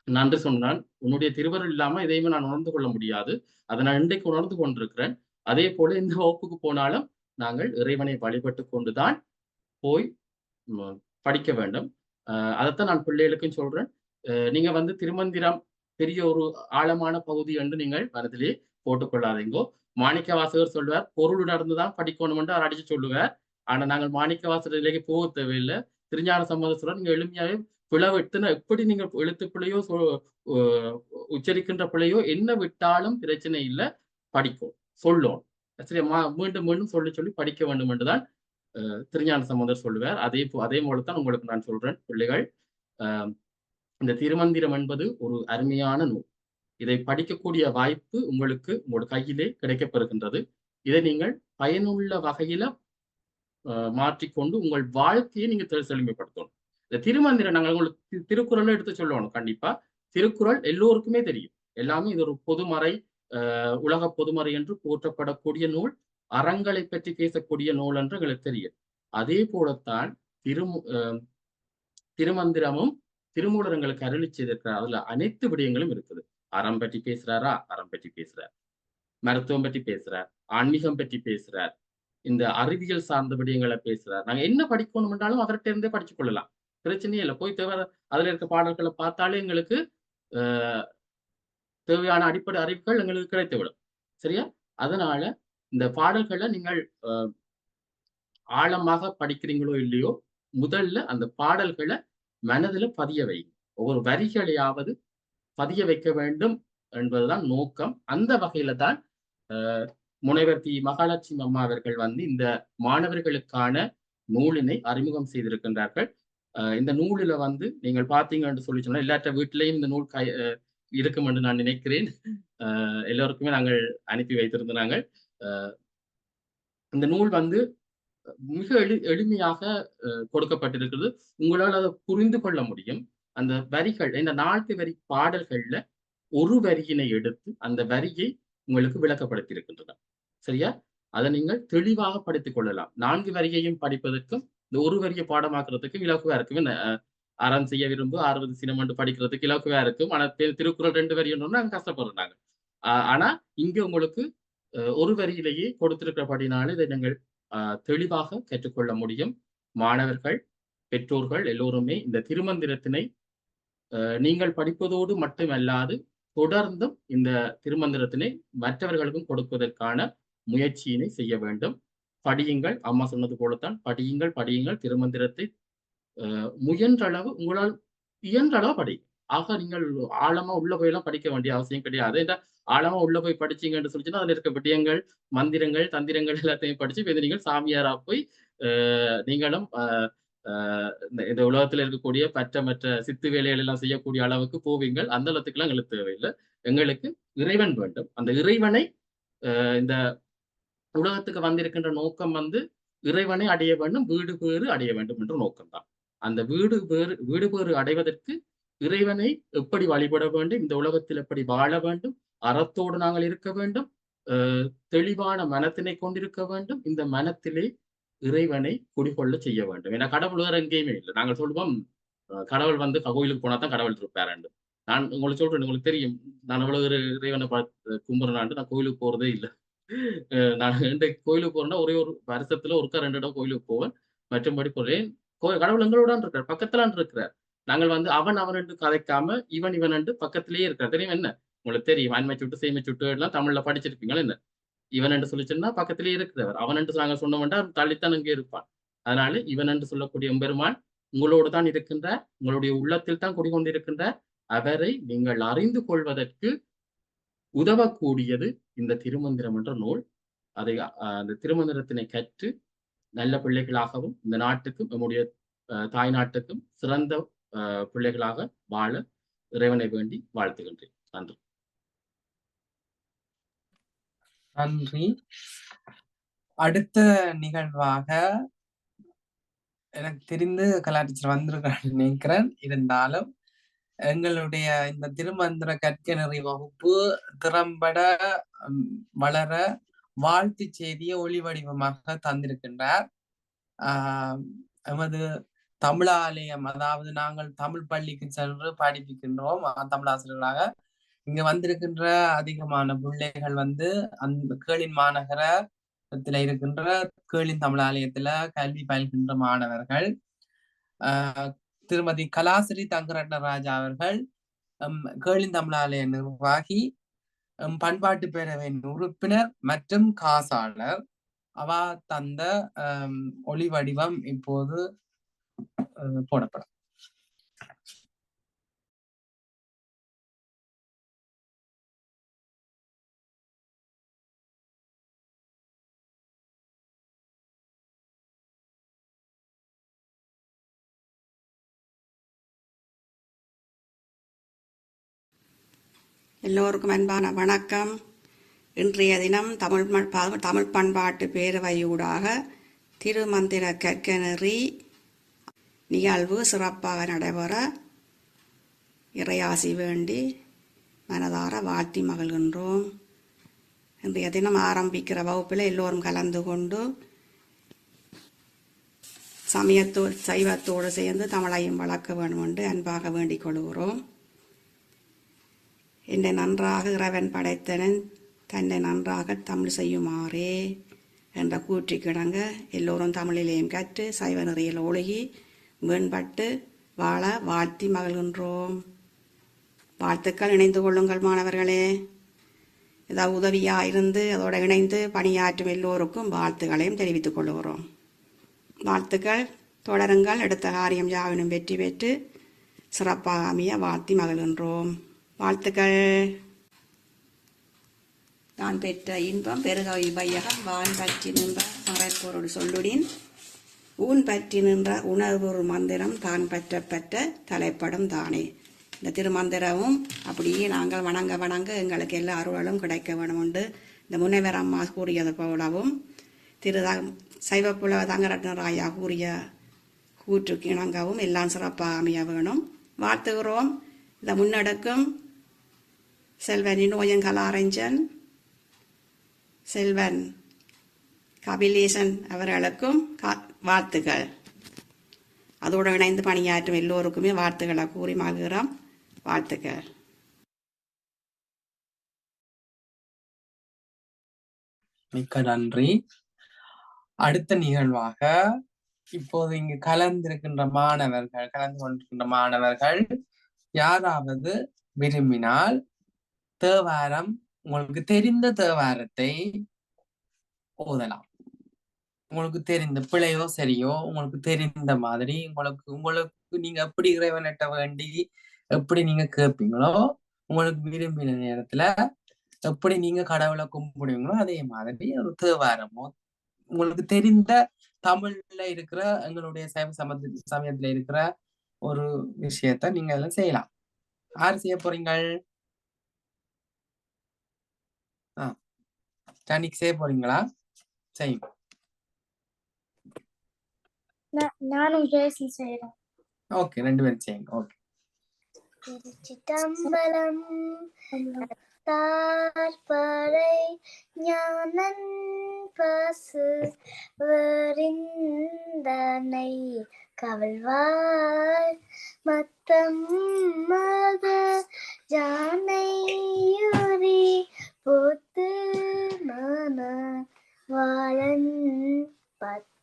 நன்றி சொன்னான். உன்னுடைய திருவருள் இல்லாம எதையுமே நான் உணர்ந்து கொள்ள முடியாது, அதை நான் இன்றைக்கு உணர்ந்து கொண்டிருக்கிறேன். அதே போல இந்த வகுப்புக்கு போனாலும் நாங்கள் இறைவனை வழிபட்டு கொண்டுதான் போய் படிக்க வேண்டும். அதைத்தான் நான் பிள்ளைகளுக்கும் சொல்றேன். நீங்க திருமந்திரம் பெரிய ஒரு ஆழமான பகுதி என்று நீங்கள் மனதிலே போட்டுக்கொள்ளாதீங்கோ. மாணிக்க வாசகர் சொல்லுவார், பொருள் உணர்ந்துதான் படிக்கணும் என்று அவர் அடிச்சு சொல்லுவார். ஆனா நாங்கள் மாணிக்க வாசகரிலேயே போக தேவையில்லை. திருஞான சம்பந்தர் சொல்ற, நீங்க எளிமையாவே பிளவிட்டுனா எப்படி நீங்க எழுத்து பிள்ளையோ உச்சரிக்கின்ற பிள்ளையோ என்ன விட்டாலும் பிரச்சனை இல்லை, படிக்கும் சொல்லும். சரி, மீண்டும் மீண்டும் சொல்லி படிக்க வேண்டும் என்றுதான் திருஞான சம்பந்தர் சொல்லுவார். அதே போலத்தான் உங்களுக்கு நான் சொல்றேன், பிள்ளைகள், இந்த திருமந்திரம் என்பது ஒரு அருமையான நூல். இதை படிக்கக்கூடிய வாய்ப்பு உங்களுக்கு உங்களோட கையிலே கிடைக்கப்பெறுகின்றது. இதை நீங்கள் பயனுள்ள வகையில மாற்றிக்கொண்டு உங்கள் வாழ்க்கையை நீங்க செழுமைப்படுத்தணும். இந்த திருமந்திரம் நாங்கள் உங்களுக்கு திருக்குறளை எடுத்து சொல்லணும். கண்டிப்பா திருக்குறள் எல்லோருக்குமே தெரியும். எல்லாமே இது ஒரு பொதுமறை, உலக பொதுமறை என்று போற்றப்படக்கூடிய நூல், அறங்களை பற்றி பேசக்கூடிய நூல் என்று எங்களுக்கு தெரியும். அதே போலத்தான் திருமந்திரமும் திருமூலர் எங்களுக்கு அருளி செய்திருக்கிறார். அதுல அனைத்து விடயங்களும் இருக்குது. அறம் பற்றி பேசுறாரா, அறம் பற்றி பேசுறார், மருத்துவம் பற்றி பேசுறார், ஆன்மீகம் பற்றி பேசுறார், இந்த அறிவியல் சார்ந்த விடயங்களை பேசுறார். நாங்க என்ன படிக்கணும் என்றாலும் அவர்கிட்ட இருந்தே படிச்சு கொள்ளலாம், பிரச்சனையே இல்லை. போய் அதுல இருக்க பாடல்களை பார்த்தாலே எங்களுக்கு தேவையான அடிப்படை அறிவுகள் எங்களுக்கு கிடைத்துவிடும். சரியா? அதனால இந்த பாடல்களை நீங்கள் ஆழமாக படிக்கிறீங்களோ இல்லையோ, முதல்ல அந்த பாடல்களை மனதுல பதிய வைங்க. ஒவ்வொரு வரிகளையாவது பதிய வைக்க வேண்டும் என்பதுதான் நோக்கம். அந்த வகையில தான் முனைவர் தி. மகாலட்சுமி அம்மா அவர்கள் இந்த மாணவர்களுக்கான நூலினை அறிமுகம் செய்திருக்கின்றார்கள். இந்த நூலில நீங்கள் பார்த்தீங்க என்று சொல்லி சொன்னா எல்லாற்ற வீட்டிலையும் இந்த நூல் இருக்கும் என்று நான் நினைக்கிறேன். எல்லோருக்குமே நாங்கள் அனுப்பி வைத்திருந்தாங்க. இந்த நூல் மிக எளிமையாக கொடுக்கப்பட்டிருக்கிறது. உங்களால் அதை புரிந்து கொள்ள முடியும். அந்த வரிகள், இந்த 4 வரி பாடல்கள்ல ஒரு வரியினை எடுத்து அந்த வரியை உங்களுக்கு விளக்கப்படுத்தி இருக்கின்றன. சரியா? அதை நீங்கள் தெளிவாக படித்துக் கொள்ளலாம். 4 வரியையும் படிப்பதற்கும் இந்த ஒரு வரியை பாடமாக்குறதுக்கும் இலக்குவா இருக்கும். அறம் செய்ய விரும்பு 60 சினமண்டு படிக்கிறதுக்கு இலக்குவா இருக்கும். ஆனா திருக்குறள் 2 வரி நாங்க கஷ்டப்படுறாங்க. ஆனா இங்க உங்களுக்கு ஒரு வரியிலேயே கொடுத்திருக்கிறபடினால இதை நீங்கள் தெளிவாக கற்றுக்கொள்ள முடியும். மாணவர்கள், பெற்றோர்கள் எல்லோருமே இந்த திருமந்திரத்தினை நீங்கள் படிப்பதோடு மட்டுமல்லாது தொடர்ந்தும் இந்த திருமந்திரத்தினை மற்றவர்களுக்கும் கொடுப்பதற்கான முயற்சியினை செய்ய வேண்டும். படியுங்கள், அம்மா சொன்னது போலத்தான், படியுங்கள் படியுங்கள் திருமந்திரத்தை முயன்றளவு உங்களால் இயன்றளவு படி. ஆக நீங்கள் ஆழமா உள்ள போயெல்லாம் படிக்க வேண்டிய அவசியம் கிடையாது. ஏன்னா ஆழமா உள்ள போய் படிச்சீங்கன்னு சொல்லிச்சுன்னா அதுல இருக்க விடயங்கள், மந்திரங்கள், தந்திரங்கள் எல்லாத்தையும் படிச்சு இப்ப நீங்கள் சாமியாரா போய் நீங்களும் இந்த உலகத்துல இருக்கக்கூடிய மற்ற சித்து வேலைகள் எல்லாம் செய்யக்கூடிய அளவுக்கு போவீங்கள். அந்த அளவுக்குலாம் எங்களுக்கு தேவையில்லை. எங்களுக்கு இறைவன் வேண்டும். அந்த இறைவனை இந்த உலகத்துக்கு வந்திருக்கின்ற நோக்கம் இறைவனை அடைய வேண்டும், வீடு பேறு அடைய வேண்டும் என்ற நோக்கம்தான். அந்த வீடு பேறு அடைவதற்கு இறைவனை எப்படி வழிபட வேண்டும், இந்த உலகத்தில் எப்படி வாழ வேண்டும், அறத்தோடு நாங்கள் இருக்க வேண்டும், தெளிவான மனத்தினை கொண்டிருக்க வேண்டும், இந்த மனத்திலே இறைவனை குடிகொள்ள செய்ய வேண்டும். ஏன்னா கடவுள் வேற எங்கேயுமே இல்லை. நாங்கள் சொல்லுவோம் கடவுள் கோயிலுக்கு போனா தான் கடவுள் இருப்பாரு. நான் உங்களுக்கு சொல்றேன், உங்களுக்கு தெரியும், நான் அவ்வளவு இறைவனை கும்புறனாண்டு நான் கோயிலுக்கு போறதே இல்லை. நான் கோயிலுக்கு போறேன்னா ஒரே ஒரு வருஷத்துல ஒருக்கா 2 இடம் கோயிலுக்கு போவேன். மற்றும்படி போறேன். கடவுள் எங்களோட இருக்கிறார், பக்கத்துலான் இருக்கிறார். நாங்கள் அவன் என்று கதைக்காம இவன் என்று பக்கத்திலேயே இருக்கிறார். தெரியும் என்ன உங்களுக்கு தெரியும், அண்மை சுட்டு சேமை சுட்டு எல்லாம் தமிழ்ல படிச்சிருப்பீங்களா என்ன? இவன் என்று சொல்லிச்சுன்னா பக்கத்திலேயே இருக்கிறவர். அவன் என்று நாங்கள் சொன்ன வேண்டாம், தள்ளித்தான் அங்கே இருப்பான். அதனால இவன் என்று சொல்லக்கூடிய எம்பெருமான் உங்களோடு தான் இருக்கின்றார், உங்களுடைய உள்ளத்தில் தான் குடிகொண்டிருக்கின்றார். அவரை நீங்கள் அறிந்து கொள்வதற்கு உதவக்கூடியது இந்த திருமந்திரம் என்ற நூல். அதை அந்த திருமந்திரத்தினை கற்று நல்ல பிள்ளைகளாகவும் இந்த நாட்டுக்கும் நம்முடைய தாய் நாட்டுக்கும் சிறந்த பிள்ளைகளாக வாழ இறைவனை வேண்டி வாழ்த்துகின்றேன். நன்றி. நன்றி. அடுத்த நிகழ்வாக எனக்கு தெரிந்து கலாட்டீச்சர் வந்திருக்கான்னு நினைக்கிறேன். இருந்தாலும் எங்களுடைய இந்த திருமந்திர கற்க நெறி வகுப்பு திறம்பட வளர வாழ்த்து செய்தியை ஒளி வடிவமாக தந்திருக்கின்றார். எமது தமிழாலயம், அதாவது நாங்கள் தமிழ் பள்ளிக்கு சென்று படிப்பிக்கின்றோம் தமிழாசிரியர்களாக. இங்க வந்திருக்கின்ற அதிகமான பிள்ளைகள் அந்த கேளின் மாநகரத்துல இருக்கின்ற கேளின் தமிழாலயத்துல கல்வி பயில்கின்ற மாணவர்கள். திருமதி கலாசிரி தங்கரட்னராஜா அவர்கள் கேளின் தமிழாலய நிர்வாகி, பண்பாட்டு பேரவையின் உறுப்பினர் மற்றும் காசாளர். அவ தந்த ஒளி வடிவம் இப்போது போடப்படும். எல்லோருக்கும் அன்பான வணக்கம். இன்றைய தினம் தமிழ் பண்பாட்டு பேரவையூடாக திருமந்திர கற்க நெறி நிகழ்வு சிறப்பாக நடைபெற இறையாசி வேண்டி மனதார வாழ்த்தி மகிழ்கின்றோம். இன்றைய தினம் ஆரம்பிக்கிற வகுப்பில் எல்லோரும் கலந்து கொண்டு சைவத்தோடு சேர்ந்து தமிழையும் வளர்க்க வேண்டும் என்று அன்பாக வேண்டிக் கொள்கிறோம். என்னை நன்றாக இறைவன் படைத்தனன், தன்னை நன்றாக தமிழ் செய்யுமாறே என்ற கூற்றி கிடங்க எல்லோரும் தமிழிலேயும் கற்று சைவ நெறியில் ஒழுகி மேம்பட்டு வாழ வாழ்த்தி மகிழ்கின்றோம். வாழ்த்துக்கள். இணைந்து கொள்ளுங்கள் மாணவர்களே. ஏதாவது உதவியாக இருந்து அதோடு இணைந்து பணியாற்றும் எல்லோருக்கும் வாழ்த்துக்களையும் தெரிவித்துக் கொள்கிறோம். வாழ்த்துக்கள். தொடருங்கள். எடுத்த காரியம் யாவினும் வெற்றி பெற்று சிறப்பாக அமைய வாழ்த்தி மகிழ்கின்றோம். வாழ்த்துக்கள். தான் பெற்ற இன்பம் பெருக வையகம் வான் பற்றி நின்ற மறைப்பொருள் சொல்லுடின் ஊன் பற்றி நின்ற உணர்வு மந்திரம் தான் பெற்ற தலைப்படும் தானே. இந்த திருமந்திரமும் அப்படியே நாங்கள் வணங்க எங்களுக்கு எல்லா அருளும் கிடைக்க வேணும் உண்டு. இந்த முனைவர் அம்மா கூறியது போலவும் சைவப்புல தங்கரட்னராயா கூறிய கூற்றுக்கு இணங்கவும் எல்லாம் சிறப்பாக அமைய வேணும். வாழ்த்துகிறோம். இந்த முன்னெடுக்கும் செல்வன் இனோயன் கலாரஞ்சன், செல்வன் கபிலேசன் அவர்களுக்கும் வாழ்த்துக்கள். அதோடு இணைந்து பணியாற்றும் எல்லோருக்குமே வாழ்த்துக்களை கூறி மகிழ்கிறோம். வாழ்த்துக்கள். மிக்க நன்றி. அடுத்த நிகழ்வாக இப்போது இங்கு கலந்து கொண்டிருக்கின்ற மாணவர்கள் யாராவது விரும்பினால் தேவாரம் உங்களுக்கு தெரிந்த தேவாரத்தை ஓதலாம். உங்களுக்கு தெரிந்த பிழையோ சரியோ உங்களுக்கு தெரிந்த மாதிரி உங்களுக்கு நீங்க எப்படி இறைவனிட்ட வேண்டி எப்படி நீங்க கேட்பீங்களோ, உங்களுக்கு விரும்பின நேரத்துல எப்படி நீங்க கடவுளை கும்பிடுவீங்களோ அதே மாதிரி ஒரு தேவாரமோ உங்களுக்கு தெரிந்த தமிழ்ல இருக்கிற எங்களுடைய சமயத்துல இருக்கிற ஒரு விஷயத்த நீங்க எல்லாம் செய்யலாம். யாரு செய்ய போறீங்கள்? ஜானிக் செய்ய போறீங்களா? செய்யுங்க. நானும் ஜெயசி செய்யறேன். ஓகே, 2 பேரும் செய்யுங்க. ஓகே. திருச்சிட்டம்பலம் தார்பறை ஞானன் பசு வரிந்தனை கவல்வாய் மத்தம் மத ஜானையுரி போத்து மன வாழன் பத்தாகிய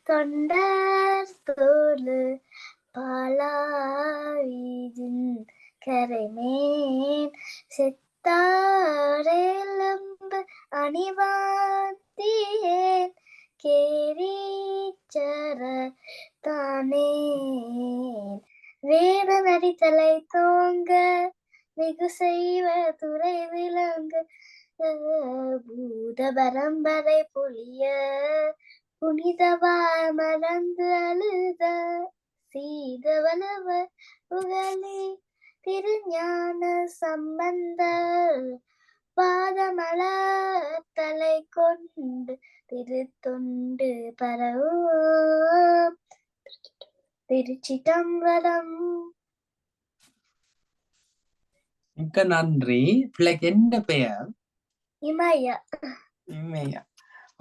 தொண்டர் தோளு பாலாவிதின் கரைமேன் செத்தாரெலும்பு அணிவாத்தியேன் கேரீச்சர தானேன் வேறு நடித்தலை தோங்க மிகு செய்வ துறை விளங்க பூத பரம்பரை பொழிய புனிதவாய் மறந்து அழுத சீதவனவர் புகழே திருஞான சம்பந்தர் பாதமலர் தலை கொண்டு திருத்தொண்டு பரவும் திருச்சிட்டம்பலம். மிக்க நன்றி. பிள்ளைக்கு என்ன பெயர்? இமயா. இமையா.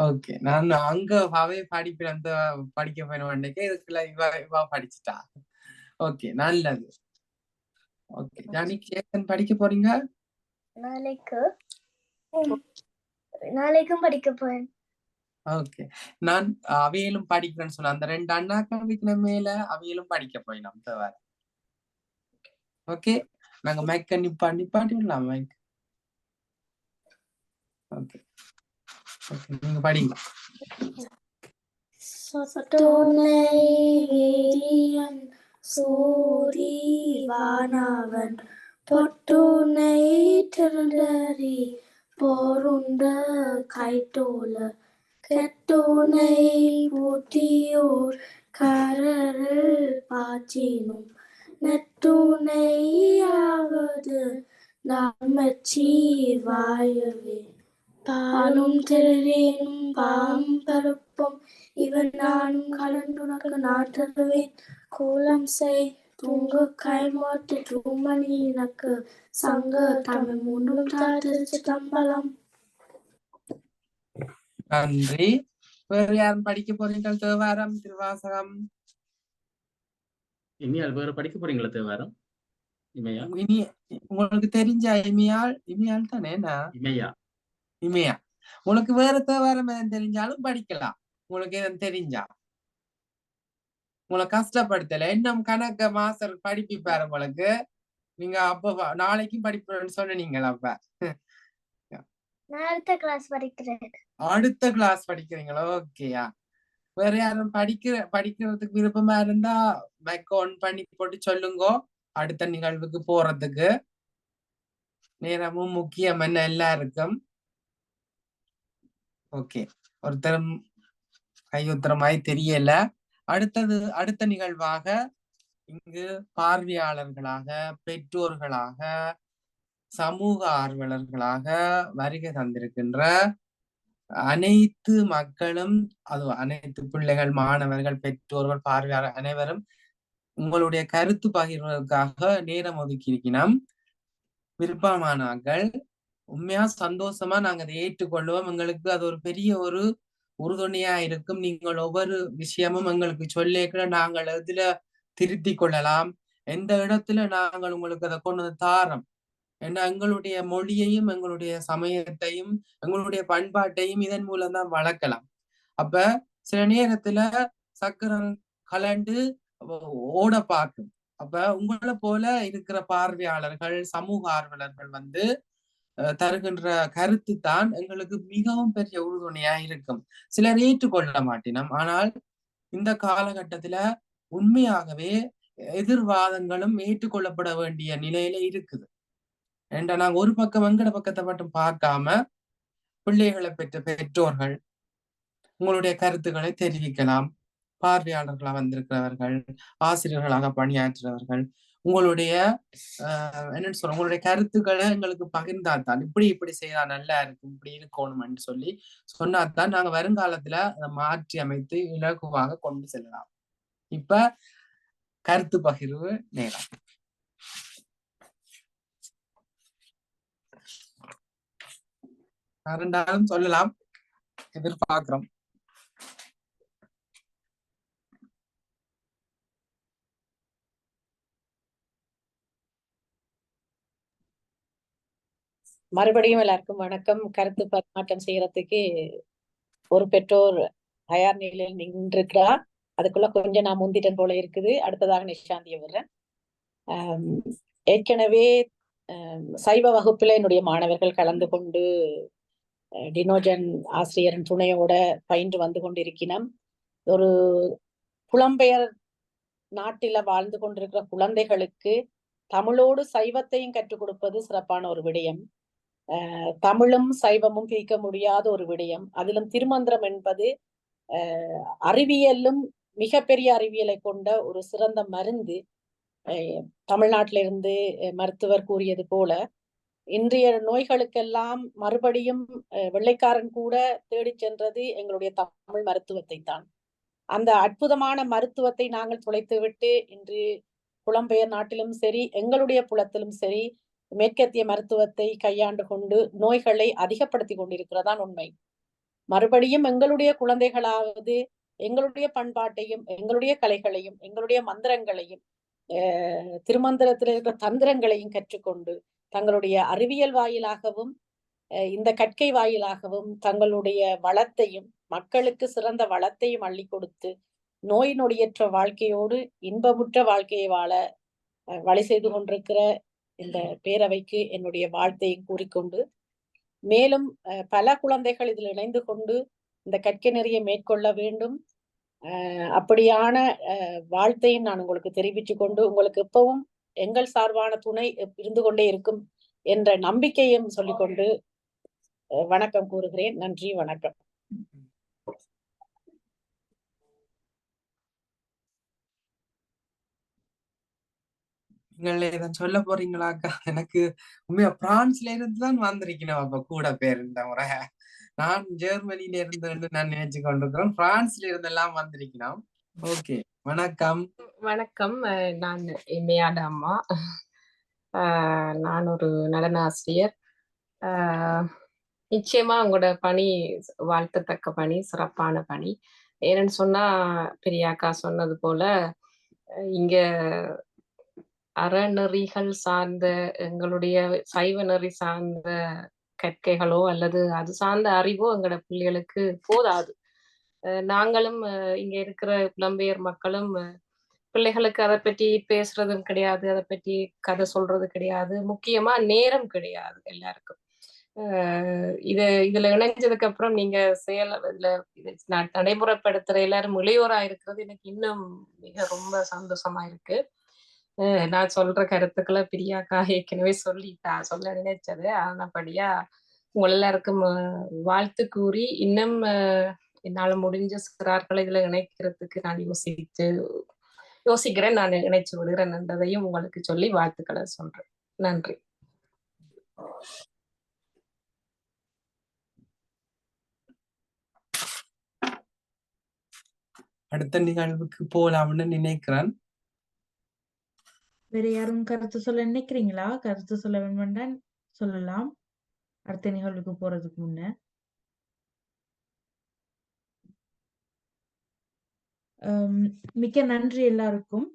ஓகே, நான் அங்க அவை படிப்பேன் அந்த படிக்க போயின அன்னைக்கு இதுக்குள்ள இவா படிச்சுட்டா. ஓகே, நல்லது. ஓகே, ஜானிக் சேத்தன் படிக்க போறீங்க? நாளைக்கும் படிக்க போறேன். ஓகே, நான் அவையிலும் படிக்கிறேன்னு சொன்ன அந்த 2 அண்ணாக்கள் வீட்டுல மேல அவையிலும் படிக்க போயினோம் தேவை. ஓகே, நாங்க மைக்க நிப்பாட்டிடலாம் மைக். ஓகே, நீங்க படிங்க. சொட்டுனையன் சூரி வானவன் பொட்டுனை திருடறி போருண்ட கைத்தோல கெட்டுனை பூட்டியோர் கரரில் பாச்சினும் நெட்டுனையாவது நாமச்சி வாயவே பாலும் திரேனும் பாம்பருப்பும் இவன் நானும் கலந்துனக்கு நான் தருவேன் கோலம் செய் தூங்கு கைமாட்டு தூமணி எனக்கு சங்க தமிழ் மூன்றும் திருச்சிட்டம்பலம். நன்றி. வேறு யாரும் படிக்க போறீங்க? தேவாரம், திருவாசகம். இனியால் வேற படிக்க போறீங்களா தேவாரம்? இமையா? இனி உங்களுக்கு தெரிஞ்ச இமையால் தானே? இமையா. உங்களுக்கு வேற தேவாரம் எதுவும் தெரிஞ்சாலும் படிக்கலாம். உங்களுக்கு எதுவும் தெரிஞ்சா உங்களை கஷ்டப்படுத்தல. இன்னும் கணக்க மாஸ்டர் படிப்பிப்பாரு உங்களுக்கு. நீங்க அப்ப நாளைக்கும் படிப்பேன்னு சொன்னீங்களா? அப்ப அடுத்த கிளாஸ் படிக்கிறேன். அடுத்த கிளாஸ் படிக்கிறீங்களா? ஓகேயா. வேற யாரும் படிக்கிறதுக்கு விருப்பமா இருந்தா மைக் ஆன் பண்ணி போட்டு சொல்லுங்க. அடுத்த நிகழ்வுக்கு போறதுக்கு நேரமும் முக்கியம் என்ன எல்லாருக்கும். ஓகே, ஒருத்தரும் கையுத்தரமாய் தெரியல. அடுத்த நிகழ்வாக இங்கு பார்வையாளர்களாக, பெற்றோர்களாக, சமூக ஆர்வலர்களாக வருகை தந்திருக்கின்ற அனைத்து மக்களும், அது அனைத்து பிள்ளைகள், மாணவர்கள், பெற்றோர்கள், பார்வையாளர் அனைவரும் உங்களுடைய கருத்து பகிர்வதற்காக நேரம் ஒதுக்கி இருக்கணும். விருப்பமானார்கள் உண்மையா சந்தோஷமா நாங்க அதை ஏற்றுக்கொள்வோம். எங்களுக்கு அது ஒரு பெரிய ஒரு உறுதுணையா இருக்கும். நீங்கள் ஒவ்வொரு விஷயமும் எங்களுக்கு சொல்லிக்கிற நாங்கள் இதுல திருத்தி கொள்ளலாம். எந்த இடத்துல நாங்கள் உங்களுக்கு அதை கொண்டு வந்து தாரோம். ஏன்னா எங்களுடைய மொழியையும் எங்களுடைய சமயத்தையும் எங்களுடைய பண்பாட்டையும் இதன் மூலம் தான் வளர்க்கலாம். அப்ப சில நேரத்துல சக்கரம் கலண்டு ஓட பார்க்கும். அப்ப உங்களை போல இருக்கிற பார்வையாளர்கள், சமூக ஆர்வலர்கள் தருகின்ற கருத்து தான் எங்களுக்கு மிகவும் பெரிய உறுதுணையா இருக்கும். சிலர் ஏற்றுக்கொள்ள மாட்டினோம். ஆனால் இந்த காலகட்டத்துல உண்மையாகவே எதிர்வாதங்களும் ஏற்றுக்கொள்ளப்பட வேண்டிய நிலையில இருக்குது. ஏன்டா நாங்க ஒரு பக்கம் வெங்கட பக்கத்தை மட்டும் பார்க்காம பிள்ளைகளை பெற்ற பெற்றோர்கள் உங்களுடைய கருத்துக்களை தெரிவிக்கலாம். பார்வையாளர்களாக வந்திருக்கிறவர்கள், ஆசிரியர்களாக பணியாற்றுறவர்கள், உங்களுடைய என்னன்னு சொல்ற உங்களுடைய கருத்துக்களை எங்களுக்கு பகிர்ந்தாத்தான் இப்படி செய்தா நல்லா இருக்கும், இப்படி இருக்கணும்னு சொல்லி சொன்னாதான் நாங்க வருங்காலத்துல அதை மாற்றி அமைத்து இலகுவாக கொண்டு செல்லலாம். இப்ப கருத்து பகிர்வு நேரம். ரெண்டாலும் சொல்லலாம், எதிர்பார்க்கிறோம். மறுபடியும் எல்லாருக்கும் வணக்கம். கருத்து பரிமாற்றம் செய்யறதுக்கு ஒரு பெற்றோர் தயார் நிலையில் நின்றிருக்கிறார். அதுக்குள்ள கொஞ்சம் நான் முந்திட்டன் போல இருக்குது. அடுத்ததாக நிஷாந்திய வர்றேன். ஏற்கனவே சைவ வகுப்புல என்னுடைய மாணவர்கள் கலந்து கொண்டு டினோஜன் ஆசிரியரின் துணையோட பயின்று வந்து கொண்டிருக்கிறோம். ஒரு புலம்பெயர் நாட்டில வாழ்ந்து கொண்டிருக்கிற குழந்தைகளுக்கு தமிழோடு சைவத்தையும் கற்றுக் கொடுப்பது சிறப்பான ஒரு விடயம். தமிழும் சைவமும் பிரிக்க முடியாத ஒரு விடயம். அதிலும் திருமந்திரம் என்பது அறிவியலும் மிகப்பெரிய அறிவியலை கொண்ட ஒரு சிறந்த மருந்து. தமிழ்நாட்டிலிருந்து மருத்துவர் கூறியது போல இன்றைய நோய்களுக்கெல்லாம் மறுபடியும் வெள்ளைக்காரன் கூட தேடி சென்றது எங்களுடைய தமிழ் மருத்துவத்தை தான். அந்த அற்புதமான மருத்துவத்தை நாங்கள் தொலைத்துவிட்டு இன்று புலம்பெயர் நாட்டிலும் சரி, எங்களுடைய புலத்திலும் சரி, மேற்கத்திய மருத்துவத்தை கையாண்டு கொண்டு நோய்களை அதிகப்படுத்தி கொண்டிருக்கிறதான் உண்மை. மறுபடியும் எங்களுடைய குழந்தைகளாவது எங்களுடைய பண்பாட்டையும், எங்களுடைய கலைகளையும், எங்களுடைய மந்திரங்களையும், திருமந்திரத்தில் இருக்கிற தந்திரங்களையும் கற்றுக்கொண்டு தங்களுடைய அறிவியல் வாயிலாகவும் இந்த கற்கை வாயிலாகவும் தங்களுடைய வளத்தையும், மக்களுக்கு சிறந்த வளத்தையும் அள்ளி கொடுத்து நோய் நொடியற்ற வாழ்க்கையோடு இன்பமுற்ற வாழ்க்கையை வாழ வழி செய்து கொண்டிருக்கிற இந்த பேரவைக்கு என்னுடைய வாழ்த்தையும் கூறிக்கொண்டு, மேலும் பல குழந்தைகள் இதில் இணைந்து கொண்டு இந்த கற்கை நெறியை மேற்கொள்ள வேண்டும். அப்படியான வாழ்த்தையும் நான் உங்களுக்கு தெரிவித்துக் கொண்டு, உங்களுக்கு எப்பவும் எங்கள் சார்பான துணை இருந்து கொண்டே இருக்கும் என்ற நம்பிக்கையும் சொல்லிக்கொண்டு வணக்கம் கூறுகிறேன். நன்றி, வணக்கம். நீங்களே இதை சொல்ல போறீங்களாக்கா? எனக்கு உண்மையா பிரான்ஸ்ல இருந்து தான் வந்திருக்கணும். அப்ப கூட பேர் இந்த முறை நான் ஜெர்மனில இருந்து நான் நினைச்சு கொண்டிருக்கிறேன். பிரான்ஸ்ல இருந்து எல்லாம் வந்திருக்கணும். ஓகே, வணக்கம். வணக்கம். நான் இமையாட அம்மா. நான் ஒரு நடன ஆசிரியர். நிச்சயமா உங்களோட பணி வாழ்த்தத்தக்க பணி, சிறப்பான பணி. ஏன்னு சொன்னா பெரியாக்கா சொன்னது போல இங்க அறநெறிகள் சார்ந்த எங்களுடைய சைவ நெறி சார்ந்த கற்கைகளோ அல்லது அது சார்ந்த அறிவோ எங்களோட பிள்ளைகளுக்கு போதாது. நாங்களும் இங்க இருக்கிற புலம்பெயர் மக்களும் பிள்ளைகளுக்கு அதை பற்றி பேசுறதும் கிடையாது, அதை பற்றி கதை சொல்றது கிடையாது, முக்கியமா நேரம் கிடையாது எல்லாருக்கும். இதுல இணைஞ்சதுக்கு அப்புறம் நீங்க நடைமுறைப்படுத்துற எல்லாரும் இளையோரா இருக்கிறது எனக்கு இன்னும் மிக ரொம்ப சந்தோஷமா இருக்கு. நான் சொல்ற கருத்துக்களை பிரியாக்கா ஏற்கனவே சொல்ல நினைச்சது. ஆனபடியா உங்க எல்லாருக்கும் வாழ்த்து கூறி இன்னும் என்னால முடிஞ்ச சிறார்களை இதுல இணைக்கிறதுக்கு நான் யோசிக்கிறேன். நான் இணைச்சு விடுகிறேன் என்றதையும் உங்களுக்கு சொல்லி வாழ்த்துக்களை சொல்றேன். நன்றி. அடுத்த நிகழ்வுக்கு போலாம்னு நினைக்கிறேன். வேற யாரும் கருத்து சொல்ல நினைக்கிறீங்களா? கருத்து சொல்ல வேண்டாம் சொல்லலாம் அடுத்த நிகழ்வுக்கு போறதுக்கு முன்ன. மிக்க நன்றி எல்லாருக்கும்.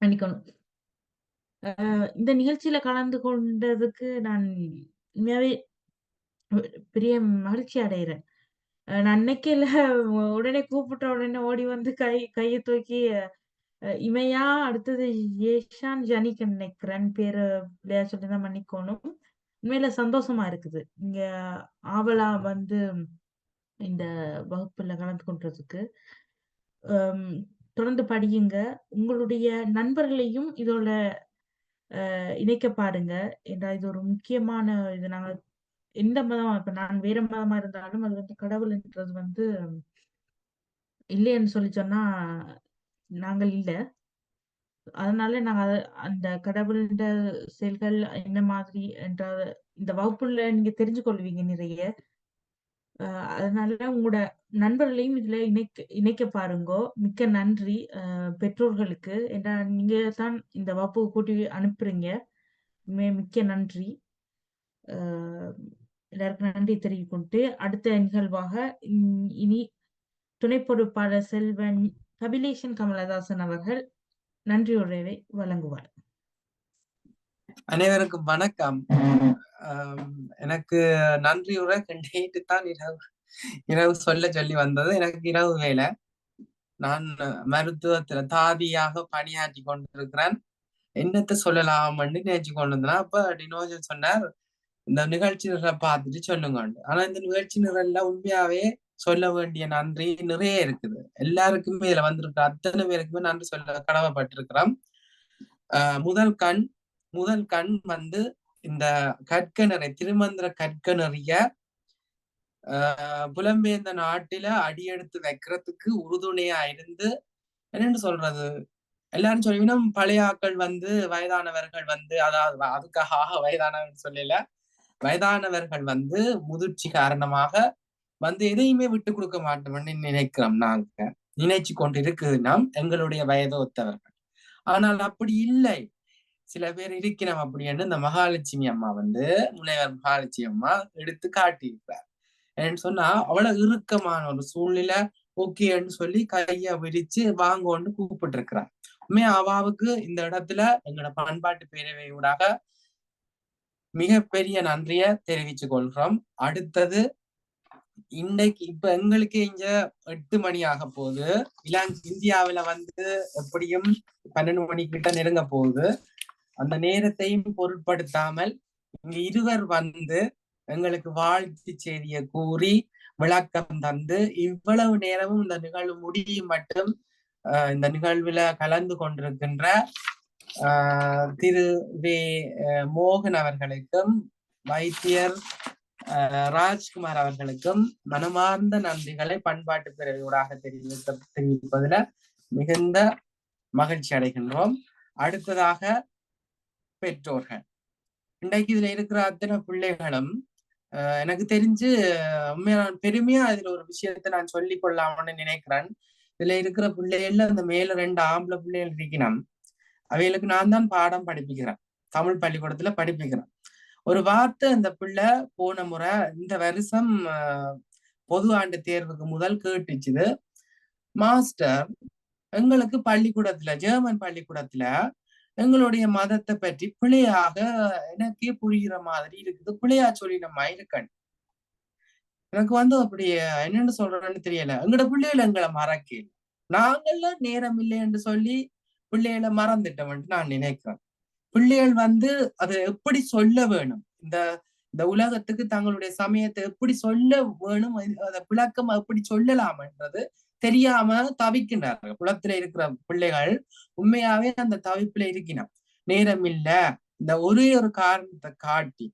மன்னிக்கணும். இந்த நிகழ்ச்சியில கலந்து கொண்டதுக்கு நான் உண்மையாவே பெரிய மகிழ்ச்சி அடைகிறேன். நான் நினைக்கல, உடனே கூப்பிட்ட உடனே ஓடி வந்து கையை தூக்கி இமையா அடுத்தது ஏஷான் ஜனிக்கு நினைக்கிறேன் பேரு பிள்ளையா சொல்லிதான் மன்னிக்கணும். உண்மையில சந்தோஷமா இருக்குது இங்க ஆவலா வந்து இந்த வகுப்புல கலந்து கொண்டதுக்கு. தொடர்ந்து படியுங்க. உங்களுடைய நண்பர்களையும் இதோட இணைக்க பாருங்க. ஏன்னா இது ஒரு முக்கியமான இது. நாங்க எந்த மதம் இப்ப நான் வேற மதமா இருந்தாலும் அது வந்து கடவுள்ன்றது வந்து இல்லைன்னு சொல்லி சொன்னா நாங்கள் இல்ல. அதனால நாங்க அந்த கடவுளோட செயல்கள் என்ன மாதிரி என்ற இந்த வகுப்புல நீங்க தெரிஞ்சு கொள்வீங்க நிறைய. அதனால உங்களோட நண்பர்களையும் இதுல இணைக்க பாருங்கோ. மிக்க நன்றி பெற்றோர்களுக்கு. ஏன்னா நீங்க தான் இந்த வகுப்புக்கு கூட்டி அனுப்புறீங்க. மிக்க நன்றி. எல்லாருக்கும் நன்றி தெரிவிக்கொண்டு அடுத்த நிகழ்வாக இனி துணை பொறுப்பாளர் செல்வன் கபிலேஷன் கமலதாசன் அவர்கள் நன்றி உரையை வழங்குவார். அனைவருக்கும் வணக்கம். எனக்கு நன்றி உரை நேற்று தான் இரவு சொல்லி வந்தது. எனக்கு இரவு வேலை. நான் மருத்துவத்துல தாதியாக பணியாற்றி கொண்டிருக்கிறேன். என்னத்தை சொல்லலாம்னு நினைச்சு கொண்டு இருந்தேன். அப்ப டினோஜன் சொன்னார், இந்த நிகழ்ச்சி நிரலை பார்த்துட்டு சொல்லுங்க. ஆனா இந்த நிகழ்ச்சி நிரல்ல உண்மையாவே சொல்ல வேண்டிய நன்றி நிறைய இருக்குது. எல்லாருக்குமே இதுல வந்திருக்க அத்தனை பேருக்குமே நன்றி சொல்ல கடமைப்பட்டிருக்கிறோம். முதல் கண் வந்து இந்த கற்கனரை திருமந்திர கற்கனறிய புலம்பெயர்ந்த நாட்டில அடியெடுத்து வைக்கிறதுக்கு உறுதுணையா இருந்து என்னன்னு சொல்றது, எல்லாரும் சொல்லிவிடும் பழைய ஆக்கள் வந்து வயதானவர்கள் வந்து, அதாவது அதுக்காக வயதானவர்கள் சொல்லல, வயதானவர்கள் வந்து முதிர்ச்சி காரணமாக வந்து எதையுமே விட்டு கொடுக்க மாட்டோம்னு நினைக்கிறோம். நாங்க நினைச்சு கொண்டு இருக்குது நாம் எங்களுடைய வயதொத்தவர்கள். ஆனால் அப்படி இல்லை, சில பேர் இருக்கிறோம் அப்படின்னு இந்த மகாலட்சுமி அம்மா வந்து முனைவர் மகாலட்சுமி அம்மா எடுத்து காட்டியிருக்கிறார். என்னன்னு சொன்னா அவ்வளவு இறுக்கமான ஒரு சூழ்நிலை ஓகேன்னு சொல்லி கைய விரிச்சு வாங்கோன்னு கூப்பிட்டு இருக்கிறார். உண்மையா அவாவுக்கு இந்த இடத்துல எங்களோட பண்பாட்டு பேரவையூடாக மிகப்பெரிய நன்றிய தெரிவிச்சு கொள்கிறோம். அடுத்தது இன்றைக்கு இப்ப எங்களுக்கு இங்க 8 மணி ஆக போகுது. இந்தியாவில வந்து எப்படியும் 12 மணிக்கிட்ட நெருங்க போகுது. அந்த நேரத்தையும் பொருட்படுத்தாமல் இங்க இருவர் வந்து எங்களுக்கு வாழ்த்து செய்தியை கூறி விளக்கம் தந்து இவ்வளவு நேரமும் இந்த நிகழ்வு முடியும் மட்டும் இந்த நிகழ்வுல கலந்து கொண்டிருக்கின்ற திரு வே மோகன் அவர்களுக்கும் வைத்தியர் ராஜ்குமார் அவர்களுக்கும் மனமார்ந்த நன்றிகளை பண்பாட்டு பிரிவுடாக தெரிவிப்பதுல மிகுந்த மகிழ்ச்சி அடைகின்றோம். அடுத்ததாக பெற்றோர்கள். இன்றைக்கு இதுல இருக்கிற அத்தனை பிள்ளைகளும் எனக்கு தெரிஞ்சு உண்மையா பெருமையா இதுல ஒரு விஷயத்த நான் சொல்லிக் கொள்ளலாம்னு நினைக்கிறேன். இதுல இருக்கிற பிள்ளைகள்ல இந்த மேல 2 ஆம்பளை பிள்ளைகள் இருக்கணும். அவைகளுக்கு நான் தான் பாடம் படிப்பிக்கிறேன், தமிழ் பள்ளிக்கூடத்துல படிப்பிக்கிறேன். ஒரு வார்த்தை அந்த பிள்ளை போன முறை இந்த வருஷம் பொது ஆண்டு தேர்வுக்கு முதல் கேட்டுச்சுது, மாஸ்டர் எங்களுக்கு பள்ளிக்கூடத்துல ஜெர்மன் பள்ளிக்கூடத்துல எங்களுடைய மதத்தை பற்றி பிள்ளையாக எனக்கே புரிகிற மாதிரி இருக்குது, பிள்ளையா சொல்லினமா இருக்கேன். எனக்கு வந்து அப்படி என்னன்னு சொல்றேன்னு தெரியல. எங்களோட பிள்ளைகளை எங்களை மறக்க நாங்கள்ல நேரம் இல்லைன்னு சொல்லி பிள்ளைகளை மறந்துட்டோம்னு நான் நினைக்கிறேன். பிள்ளைகள் வந்து அதை எப்படி சொல்ல வேணும், இந்த உலகத்துக்கு தங்களுடைய சமயத்தை எப்படி சொல்ல வேணும், அதை விளக்கம் எப்படி சொல்லலாம்ன்றது தெரியாம தவிக்கின்றார்கள். குளத்துல இருக்கிற பிள்ளைகள் உண்மையாவே அந்த தவிப்புல இருக்கணும். நேரம் இல்ல இந்த ஒரே ஒரு காரணத்தை காட்டி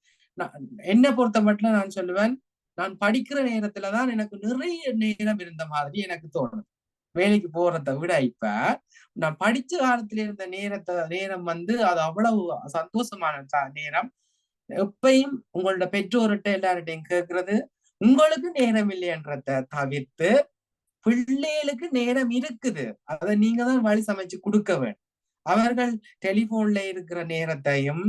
என்ன பொறுத்த மட்டும் நான் சொல்லுவேன், நான் படிக்கிற நேரத்துலதான் எனக்கு நிறைய நேரம் இருந்த மாதிரி எனக்கு தோணும். வேலைக்கு போறதை விட இப்ப நான் படிச்ச காலத்துல இருந்த நேரம் வந்து அது அவ்வளவு சந்தோஷமான நேரம். எப்பயும் உங்களோட பெற்றோர்கிட்ட எல்லார்கிட்டையும் கேட்கறது, உங்களுக்கு நேரம் இல்லையன்றத தவிர்த்து பிள்ளைகளுக்கு நேரம் இருக்குது, அதை நீங்க தான் வழி சமைச்சு கொடுக்க வேண்டும். அவர்கள் டெலிபோன்ல இருக்கிற நேரத்தையும்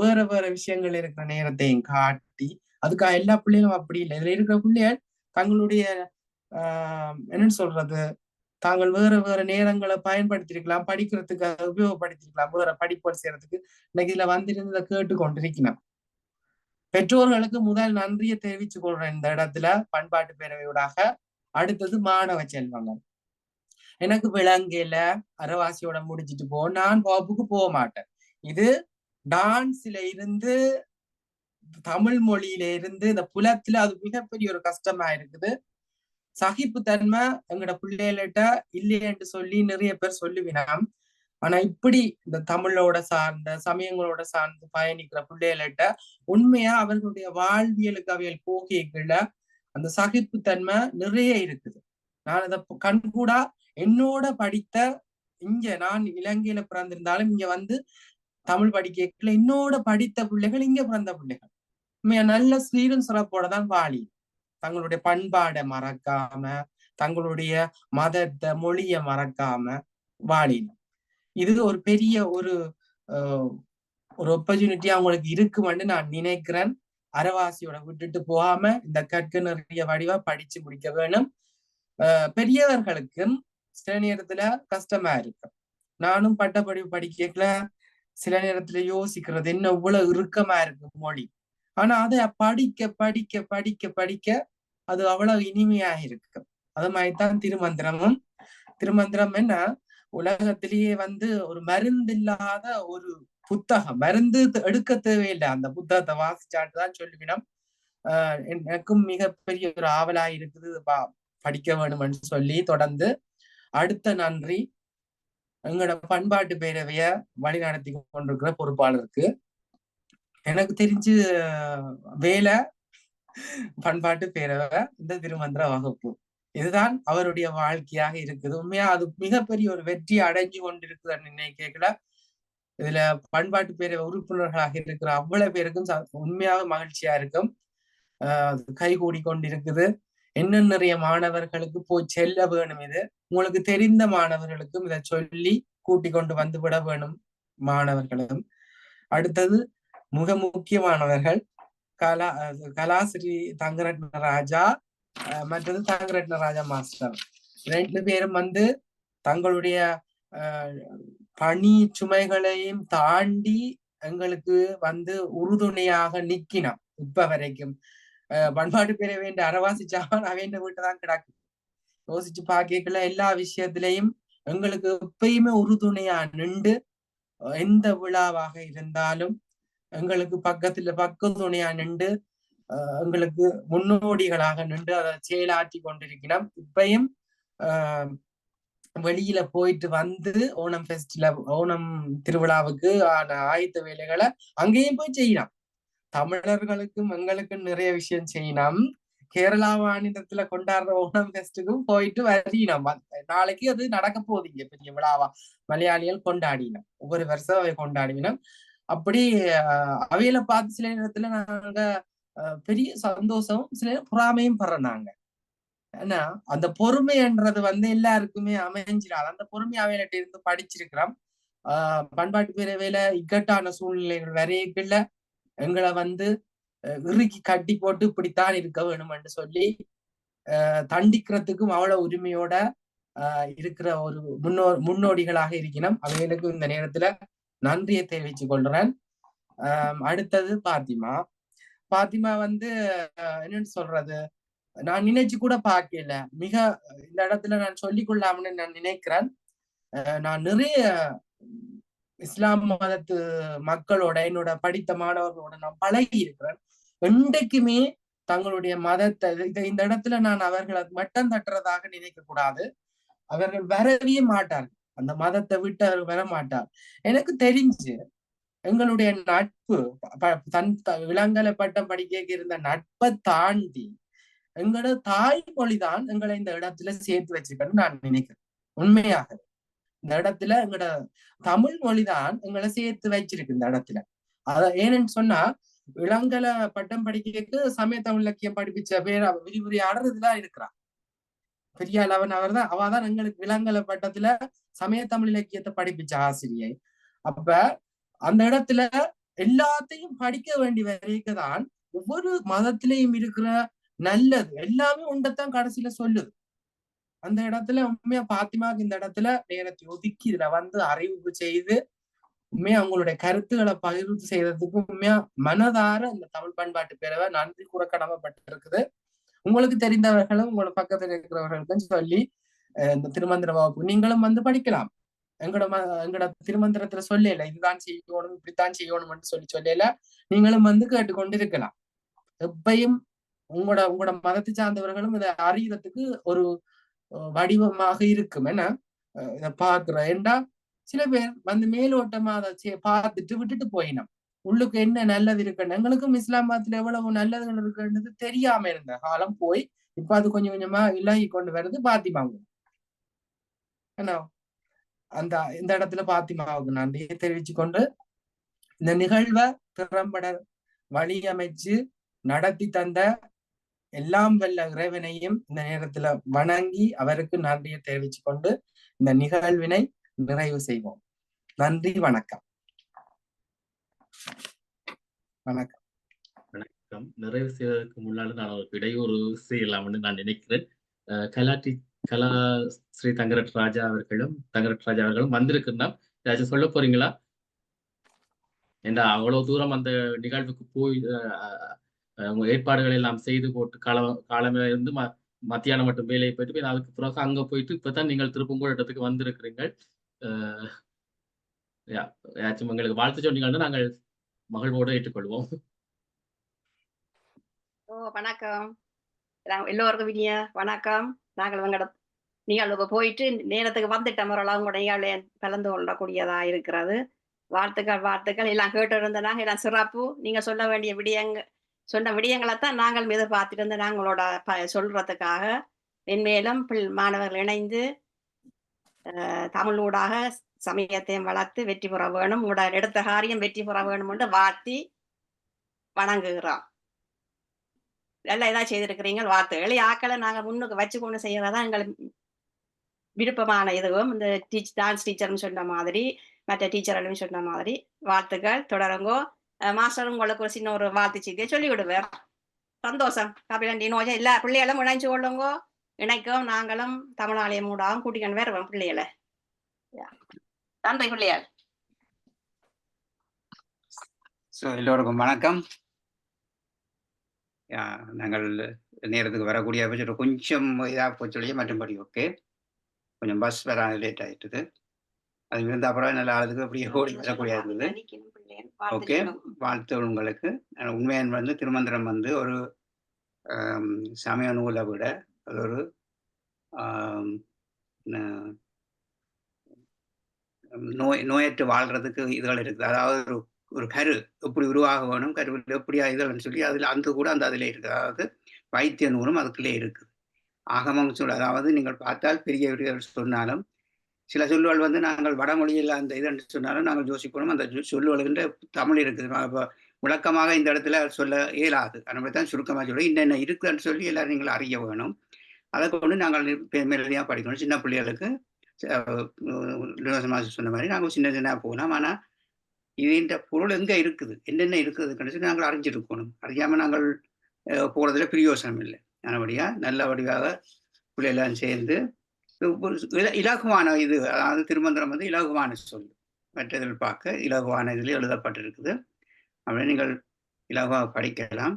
வேற வேற விஷயங்கள் இருக்கிற நேரத்தையும் காட்டி, அதுக்காக எல்லா பிள்ளைகளும் அப்படி இல்லை. இதுல இருக்கிற பிள்ளைகள் தங்களுடைய என்னன்னு சொல்றது, தாங்கள் வேற வேற நேரங்களை பயன்படுத்திருக்கலாம், படிக்கிறதுக்கு உபயோகப்படுத்திருக்கலாம், வேற படிப்பு செய்யறதுக்கு. இன்னைக்கு இதுல வந்திருந்ததை கேட்டு கொண்டிருக்கணும். பெற்றோர்களுக்கு முதல் நன்றியை தெரிவிச்சு கொள்றேன் இந்த இடத்துல பண்பாட்டு பேரவையூடாக. அடுத்தது மாணவ செல்வங்கள். எனக்கு விளங்கல, அரவாசியோட முடிச்சிட்டு போ, நான் வகுப்புக்கு போக மாட்டேன். இது டான்ஸ்ல இருந்து தமிழ் மொழியில இருந்து இந்த புலத்துல அது மிகப்பெரிய ஒரு கஷ்டமா இருக்குது. சகிப்புத்தன்மை எங்கட பிள்ளைகள்கிட்ட இல்லையென்று சொல்லி நிறைய பேர் சொல்லுவினாம். ஆனா இப்படி இந்த தமிழோட சார்ந்த சமயங்களோட சார்ந்து பயணிக்கிற பிள்ளைகள்கிட்ட உண்மையா அவர்களுடைய வாழ்வியலுக்கு அவைகள் போகைகள்ல அந்த சகிப்புத்தன்மை நிறைய இருக்குது. நான் அதை கண்கூடா என்னோட படித்த நான் இலங்கையில பிறந்திருந்தாலும் இங்க வந்து தமிழ் படிக்கல என்னோட படித்த பிள்ளைகள் இங்க பிறந்த பிள்ளைகள் உண்மையா நல்ல சீரும் சிறப்போட தான் வாழி, தங்களுடைய பண்பாடை மறக்காம தங்களுடைய மதத்தை மொழிய மறக்காம வாழினோம். இது ஒரு பெரிய ஒரு ஆப்பர்ச்சுனிட்டி அவங்களுக்கு இருக்குமென்னு நான் நினைக்கிறேன். அரவாசியோட விட்டுட்டு போகாம இந்த கற்க நிறைய வடிவா படிச்சு முடிக்க வேணும். பெரியவர்களுக்கும் சில நேரத்துல கஷ்டமா இருக்கும். நானும் பட்டப்படிப்பு படிக்கல சில நேரத்துல யோசிக்கிறது என்ன இவ்வளவு இறுக்கமா இருக்கு மொழி. ஆனா அதை படிக்க படிக்க படிக்க படிக்க அது அவ்வளவு இனிமையா இருக்கு. அது மாதிரிதான் திருமந்திரமும். திருமந்திரம் என்ன உலகத்திலேயே வந்து ஒரு மருந்து இல்லாத ஒரு புத்தகம். மருந்து எடுக்க தேவையில்லை, அந்த புத்தகத்தை வாசிச்சாட்டுதான் சொல்லுவினோம். எனக்கும் மிகப்பெரிய ஒரு ஆவலா இருக்குது படிக்க வேணும்னு சொல்லி தொடர்ந்து. அடுத்த நன்றி எங்களோட பண்பாட்டு பேரவைய வழி நடத்தி கொண்டிருக்கிற பொறுப்பாளருக்கு. எனக்கு தெரிஞ்சு வேலை பண்பாட்டு பேரவை இந்த திருமந்திர வகுப்பு இதுதான் அவருடைய வாழ்க்கையாக இருக்குது. உண்மையா அது மிகப்பெரிய ஒரு வெற்றி அடைஞ்சு கொண்டிருக்குதுன்னு நினைக்கல. இதுல பண்பாட்டு பேரவை உறுப்பினர்களாக இருக்கிற அவ்வளவு பேருக்கும் உண்மையாக மகிழ்ச்சியா இருக்கும். கைகூடி கொண்டிருக்குது. இன்னும் நிறைய மாணவர்களுக்கு போய் செல்ல வேணும். இது உங்களுக்கு தெரிந்த மாணவர்களுக்கும் இதை சொல்லி கூட்டி கொண்டு வந்து விட வேணும் மாணவர்களும். அடுத்தது மிக முக்கியமானவர்கள் கலாஸ்ரீ தங்கரட்ன ராஜா, மற்றது தங்கரட்ன ராஜா மாஸ்டர். ரெண்டு பேரும் வந்து தங்களுடைய பணி சுமைகளையும் தாண்டி எங்களுக்கு வந்து உறுதுணையாக நிக்கினோம். இப்ப வரைக்கும் பண்பாட்டு பேரவை வேண்ட அரவாசிச்சான் அவேண்ட வீட்டுதான் கிடக்கு. யோசிச்சு பாக்கல எல்லா விஷயத்திலையும் எங்களுக்கு எப்பயுமே உறுதுணையா நின்று எந்த விழாவாக இருந்தாலும் எங்களுக்கு பக்க துணையா நின்று எங்களுக்கு முன்னோடிகளாக நின்று அதை செயலாற்றி கொண்டிருக்கிறோம். இப்பயும் வெளியில போயிட்டு வந்து ஓணம் ஃபெஸ்ட்ல ஓணம் திருவிழாவுக்கு ஆயத்த வேலைகளை அங்கேயும் போய் செய்யலாம். தமிழர்களுக்கும் எங்களுக்கும் நிறைய விஷயம் செய்யணும். கேரளா மாநிலத்துல கொண்டாடுற ஓணம் ஃபெஸ்டுக்கும் போயிட்டு வரையினோம். நாளைக்கு அது நடக்க போகுதுங்க பெரிய விழாவா மலையாளிகள் கொண்டாடினோம். ஒவ்வொரு வருஷம் அவை கொண்டாடினோம். அப்படி அவையில பார்த்து சில நேரத்துல நாங்க பெரிய சந்தோஷம் சில நேரம் பொறாமையும் படுறாங்க. ஏன்னா அந்த பொறுமைன்றது வந்து எல்லாருக்குமே அமைஞ்சிடாது. அந்த பொறுமை அவையிட்ட இருந்து படிச்சிருக்கிறோம். பண்பாட்டு பேரவையில இக்கட்டான சூழ்நிலைகள் வரையில எங்களை வந்து இறுக்கி கட்டி போட்டு இப்படித்தான் இருக்க வேணும்னு சொல்லி தண்டிக்கிறதுக்கும் அவ்வளவு உரிமையோட இருக்கிற ஒரு முன்னோடிகளாக இருக்கணும். அவைகளுக்கு இந்த நேரத்துல நன்றியை தெரிவித்துக் கொள்றேன். அடுத்தது பாத்திமா. பாத்திமா வந்து என்னன்னு சொல்றது, நான் நினைச்சு கூட பார்க்கல. மிக இந்த இடத்துல நான் சொல்லிக் கொள்ளாமன்னு நான் நினைக்கிறேன். நான் நிறைய இஸ்லாம் மதத்து மக்களோட என்னோட படித்த மாணவர்களோட நான் பழகி இருக்கிறேன். என்றைக்குமே தங்களுடைய மதத்தை இந்த இடத்துல நான் அவர்களை மட்டம் தட்டுறதாக நினைக்க கூடாது. அவர்கள் வரவே மாட்டார்கள், அந்த மதத்தை விட்டு அவர்கள் வர மாட்டார். எனக்கு தெரிஞ்சு எங்களுடைய நட்பு இளங்கலை பட்டம் படிக்க இருந்த நட்பை தாண்டி எங்களோட தாய்மொழிதான் எங்களை இந்த இடத்துல சேர்த்து வச்சிருக்கேன்னு நான் நினைக்கிறேன். உண்மையாக இந்த இடத்துல எங்களோட தமிழ் மொழிதான் எங்களை சேர்த்து வச்சிருக்கு இந்த இடத்துல. ஏன்னு சொன்னா இளங்கலை பட்டம் படிக்க சமய தமிழ் இலக்கியம் படிப்பிச்ச பேர் விரிவுரையாடுறதுதான் இருக்கிறான் பெரிய அளவன். அவதான் எங்களுக்கு இளங்கலை பட்டத்துல சமய தமிழ் இலக்கியத்தை படிப்பிச்ச ஆசிரியை. அப்ப அந்த இடத்துல எல்லாத்தையும் படிக்க வேண்டி வரைக்குதான் ஒவ்வொரு மதத்திலையும் இருக்கிற நல்லது எல்லாமே உண்டத்தான் கடைசியில சொல்லுது. அந்த இடத்துல உண்மையா பாத்திமாக்கு இந்த இடத்துல நேரத்தை ஒதுக்கி இதுல வந்து அறிவிப்பு செய்து உண்மையா அவங்களுடைய கருத்துக்களை பகிர்வு செய்யறதுக்கு உண்மையா மனதார இந்த தமிழ் பண்பாட்டு பேரவை நன்றி கூற கடமைப்பட்டு இருக்குது. உங்களுக்கு தெரிந்தவர்களும் உங்களை பக்கத்துல இருக்கிறவர்களுக்கும் சொல்லி இந்த திருமந்திர வகுப்பு நீங்களும் வந்து படிக்கலாம். எங்கட திருமந்திரத்துல சொல்லல இதுதான் செய்யணும் இப்படித்தான் செய்யணும்னு சொல்லல. நீங்களும் வந்து கேட்டுக்கொண்டு இருக்கலாம். எப்பையும் உங்களோட மதத்தை சார்ந்தவர்களும் இதை அறியறதுக்கு ஒரு வடிவமாக இருக்கும். ஏன்னா இதை பாக்குற ஏண்டா சில பேர் வந்து மேலோட்டமா அதை பார்த்துட்டு விட்டுட்டு போயினோம். உள்ளுக்கு என்ன நல்லது இருக்குன்னு எங்களுக்கும் இஸ்லாமாத்துல எவ்வளவு நல்லதுகள் இருக்குன்றது தெரியாம இருந்த காலம் போய் இப்ப அது கொஞ்சம் கொஞ்சமா இலகி கொண்டு வருது. பாத்திமாவும் ஏன்னா இந்த இடத்துல பாத்திமாவுக்கு நன்றியை தெரிவிச்சு கொண்டு இந்த நிகழ்வை திறம்பட வழியமைச்சு நடத்தி தந்த எல்லாம் வல்ல இறைவனையும் இந்த நேரத்துல வணங்கி அவருக்கு நன்றியை தெரிவிச்சு கொண்டு இந்த நிகழ்வினை நிறைவு செய்வோம். நன்றி, வணக்கம். வணக்கம். நிறைவு செய்வதற்கு முன்னாடி நான் ஒரு இடையூறு செய்யலாம்னு நான் நினைக்கிறேன். கலா ஸ்ரீ தங்கரட் ராஜா அவர்களும் வந்திருக்குன்னா ஏதாச்சும் சொல்ல போறீங்களா? ஏண்டா அவ்வளவு தூரம் அந்த நிகழ்வுக்கு போய் ஏற்பாடுகள் எல்லாம் செய்து போட்டு காலமே இருந்து மத்தியானம் மட்டும் வேலையை போயிட்டு அதுக்கு பிறகு அங்க போயிட்டு இப்பதான் நீங்கள் திருப்பங்கூட இடத்துக்கு வந்திருக்கிறீர்கள். ஏதாச்சும் எங்களுக்கு வாழ்த்து சொன்னீங்கன்னா நாங்கள் மகிழ்வோடு ஏற்றுக்கொள்வோம். வணக்கம் எல்லோருக்கும் இனிய வணக்கம். நாங்கள் உங்களோட நிகழ்வுக்கு போயிட்டு நேரத்துக்கு வந்துட்டோம். உங்களோட நிகழ்வு கலந்து கொள்ளக்கூடியதா இருக்கிறது. வாழ்த்துக்கள் எல்லாம் கேட்டு இருந்தனாங்க. எல்லாம் சிறப்பு. நீங்க சொல்ல வேண்டிய சொன்ன விடயங்களைத்தான் நாங்கள் எதிர்பார்த்துட்டு இருந்த நாங்களோட சொல்றதுக்காக மென்மேலும் மாணவர்கள் இணைந்து தமிழூடாக சமயத்தையும் வளர்த்து வெற்றி பெற வேணும். உங்களோட எடுத்த காரியம் வெற்றி பெற வேணும் என்று வாழ்த்தி வணங்குகிறோம். எல்லாம் ஏதாவது செய்திருக்கிறீங்க. வார்த்தைகள் ஆக்களை நாங்கள் முன்னுக்கு வச்சு கொண்டு செய்யறதான் எங்களுக்கு விருப்பமான இதுவும். இந்த டான்ஸ் டீச்சர்னு சொன்ன மாதிரி மற்ற டீச்சர்களும் சொன்ன மாதிரி வாழ்த்துக்கள் தொடருங்கோ. மாஸ்டர் உங்களுக்கு ஒரு சின்ன ஒரு வாழ்த்து செய்தியை சொல்லி விடுவேன். சந்தோஷம். கபிலன் நோஜம் எல்லா பிள்ளைகளும் இணைஞ்சு கொள்ளுங்கோ. இணைக்கவும் நாங்களும் தமிழாலயம் மூடாவும் கூட்டிக்கொண்டு வருவோம் பிள்ளைகளை. நன்றி பிள்ளைகள். எல்லோருக்கும் வணக்கம். நாங்கள் நேரத்துக்கு வரக்கூடிய கொஞ்சம் இதாக போச்சு மற்றும்படி ஓகே. கொஞ்சம் பஸ் வர லேட் ஆயிட்டுது. அது இருந்த அப்புறம் நல்ல ஆளுக்கு அப்படியே ஓடி வரக்கூடிய இருந்தது. ஓகே, வாழ்த்து உங்களுக்கு. உண்மையான வந்து திருமந்திரம் வந்து ஒரு சமய நூலை விட அது ஒரு நோயற்று வாழ்றதுக்கு இதுகள் இருக்குது. அதாவது ஒரு கரு எப்படி உருவாக வேணும், கருவில் எப்படியா இதுகள்னு சொல்லி அதில் அந்த கூட அதிலே இருக்குது. அதாவது வைத்திய நூலும் அதுக்குள்ளே இருக்குது. ஆகமம் சொல் அதாவது நீங்கள் பார்த்தால் பெரிய சொன்னாலும் சில சொல்லுகள் வந்து நாங்கள் வடமொழியில் அந்த இதுன்னு சொன்னாலும் நாங்கள் யோசிக்கணும். அந்த சொல்லுவல்கின்ற தமிழ் இருக்குது. விளக்கமாக இந்த இடத்துல சொல்ல இயலாது. அதனால தான் சுருக்கமாக சொல்லி இன்னென்ன இருக்குன்னு சொல்லி எல்லாரும் நீங்கள் அறிய வேணும். அதை கொண்டு நாங்கள் மேலடியாக படிக்கணும். சின்ன பிள்ளைகளுக்கு சொன்ன மாதிரி நாங்கள் சின்ன போகலாம். ஆனால் இதுன்ற பொருள் எங்கே இருக்குது, என்னென்ன இருக்குதுன்னு சொல்லி நாங்கள் அறிஞ்சிருக்கணும். அறியாமல் நாங்கள் போகிறதுல பிரயோசனம் இல்லை. நல்லபடியாக நல்ல வடிவாக பிள்ளைகளாம் சேர்ந்து இலகுவான இது, அதாவது திருமந்திரம் வந்து இலகுவான சொல். மற்றதில் பார்க்க இலகுவான இதில் எழுதப்பட்டிருக்குது. அப்படி நீங்கள் இலகுவாக படிக்கலாம்.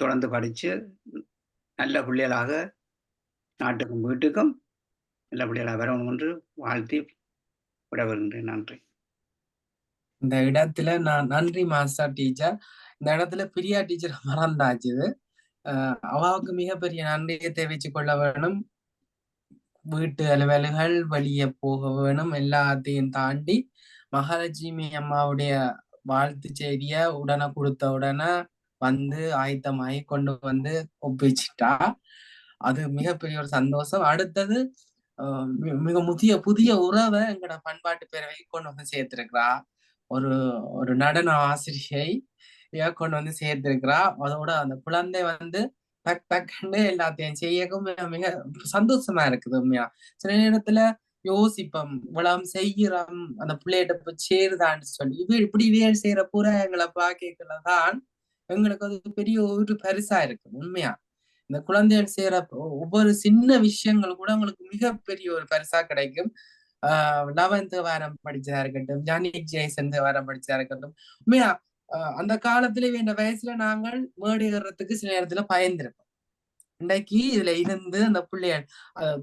தொடர்ந்து படித்து நல்ல பிள்ளைகளாக நாட்டுக்கும் வீட்டுக்கும் நல்ல பிள்ளைகளாக வரணும் என்று வாழ்த்தி விட வருகின்றேன். நன்றி. இந்த இடத்துல நான் நன்றி மாஸ்டர் டீச்சர். இந்த இடத்துல பிரியா டீச்சர் மறந்தாச்சு. அவாவுக்கு மிகப்பெரிய நன்றியை தெரிவிச்சு கொள்ள வேணும். வீட்டு அலுவல்கள் வெளியே போக வேணும். எல்லாத்தையும் தாண்டி மகாலட்சுமி அம்மாவுடைய வாழ்த்து செய்திய உடனே கொடுத்த உடனே வந்து ஆயத்தமாகி கொண்டு வந்து ஒப்பிச்சிட்டா. அது மிகப்பெரிய ஒரு சந்தோஷம். அடுத்தது மிக புதிய உறவை எங்களோட பண்பாட்டு பேரவைக்கு கொண்டு வந்து சேர்த்திருக்கிறா. ஒரு நடன ஆசிரியை கொண்டு வந்து சேர்த்திருக்கிறா. அதோட அந்த குழந்தை வந்து டக் டக்குன்னு எல்லாத்தையும் செய்யக்கும் மிக சந்தோஷமா இருக்குது. உண்மையா சில நேரத்துல யோசிப்போம், இவ்வளவு செய்யறோம், அந்த பிள்ளைகிட்ட போய் சேருதான்னு சொல்லி இப்படி வேல் செய்யற பூரா எங்களை பாக்கலதான் எங்களுக்கு அது பெரிய ஒரு பரிசா இருக்கு. உண்மையா இந்த குழந்தைகள் செய்யற ஒவ்வொரு சின்ன விஷயங்கள் கூட உங்களுக்கு மிகப்பெரிய ஒரு பரிசா கிடைக்கும். 11th வாரம் படிச்சதா இருக்கட்டும், ஜானிக் ஜெய்சன் வாரம் படிச்சதா இருக்கட்டும், உண்மையா அந்த காலத்துல வேண்ட வயசுல நாங்கள் மேடு ஏறுறதுக்கு சில நேரத்துல பயந்துருப்போம். இன்றைக்கு இதுல இருந்து அந்த பிள்ளைகள்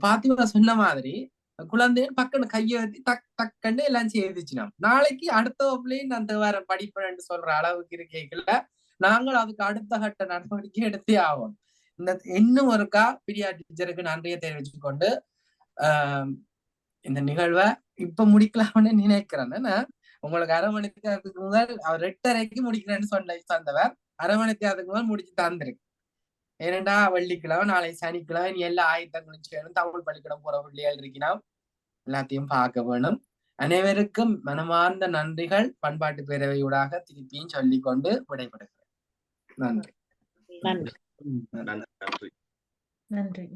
பாத்திமா சொன்ன மாதிரி குழந்தைய பக்கன்னு கையெழுத்தி டக்குன்னு எல்லாம் செய்துச்சுனா நாளைக்கு அடுத்த வகுப்புலையும் நான் வேற படிப்பேன்னு சொல்ற அளவுக்கு இருக்கேக்கல நாங்கள் அதுக்கு அடுத்த கட்ட நடவடிக்கை எடுத்தே ஆகும். இந்த இன்னும் ஒருக்கா பிரியா டீச்சருக்கு நன்றியை தெரிவிச்சு கொண்டு இந்த நிகழ்வை இப்ப முடிக்கலாம்னு நினைக்கிறேன். உங்களுக்கு அரை மணி நேரத்துக்கு முதல் அவர் 8:30க்கு முடிக்கிறேன்னு சொன்னவர் அரை மணி நேரத்துக்கு முதல் முடிச்சு தந்திருக்கு. ஏனண்டா வெள்ளிக்கிழமை நாளை சனிக்கிழமை நீ எல்லா ஆயத்தங்களும் செய்யணும். தமிழ் பள்ளிக்கூடம் போற பிள்ளைகள் இருக்கணும், எல்லாத்தையும் பார்க்க வேணும். அனைவருக்கும் மனமார்ந்த நன்றிகள் பண்பாட்டு பேரவையூடாக திருப்பியும் சொல்லிக்கொண்டு விடைபெறுகிறேன். நன்றி. நன்றி. நன்றி. நன்றி.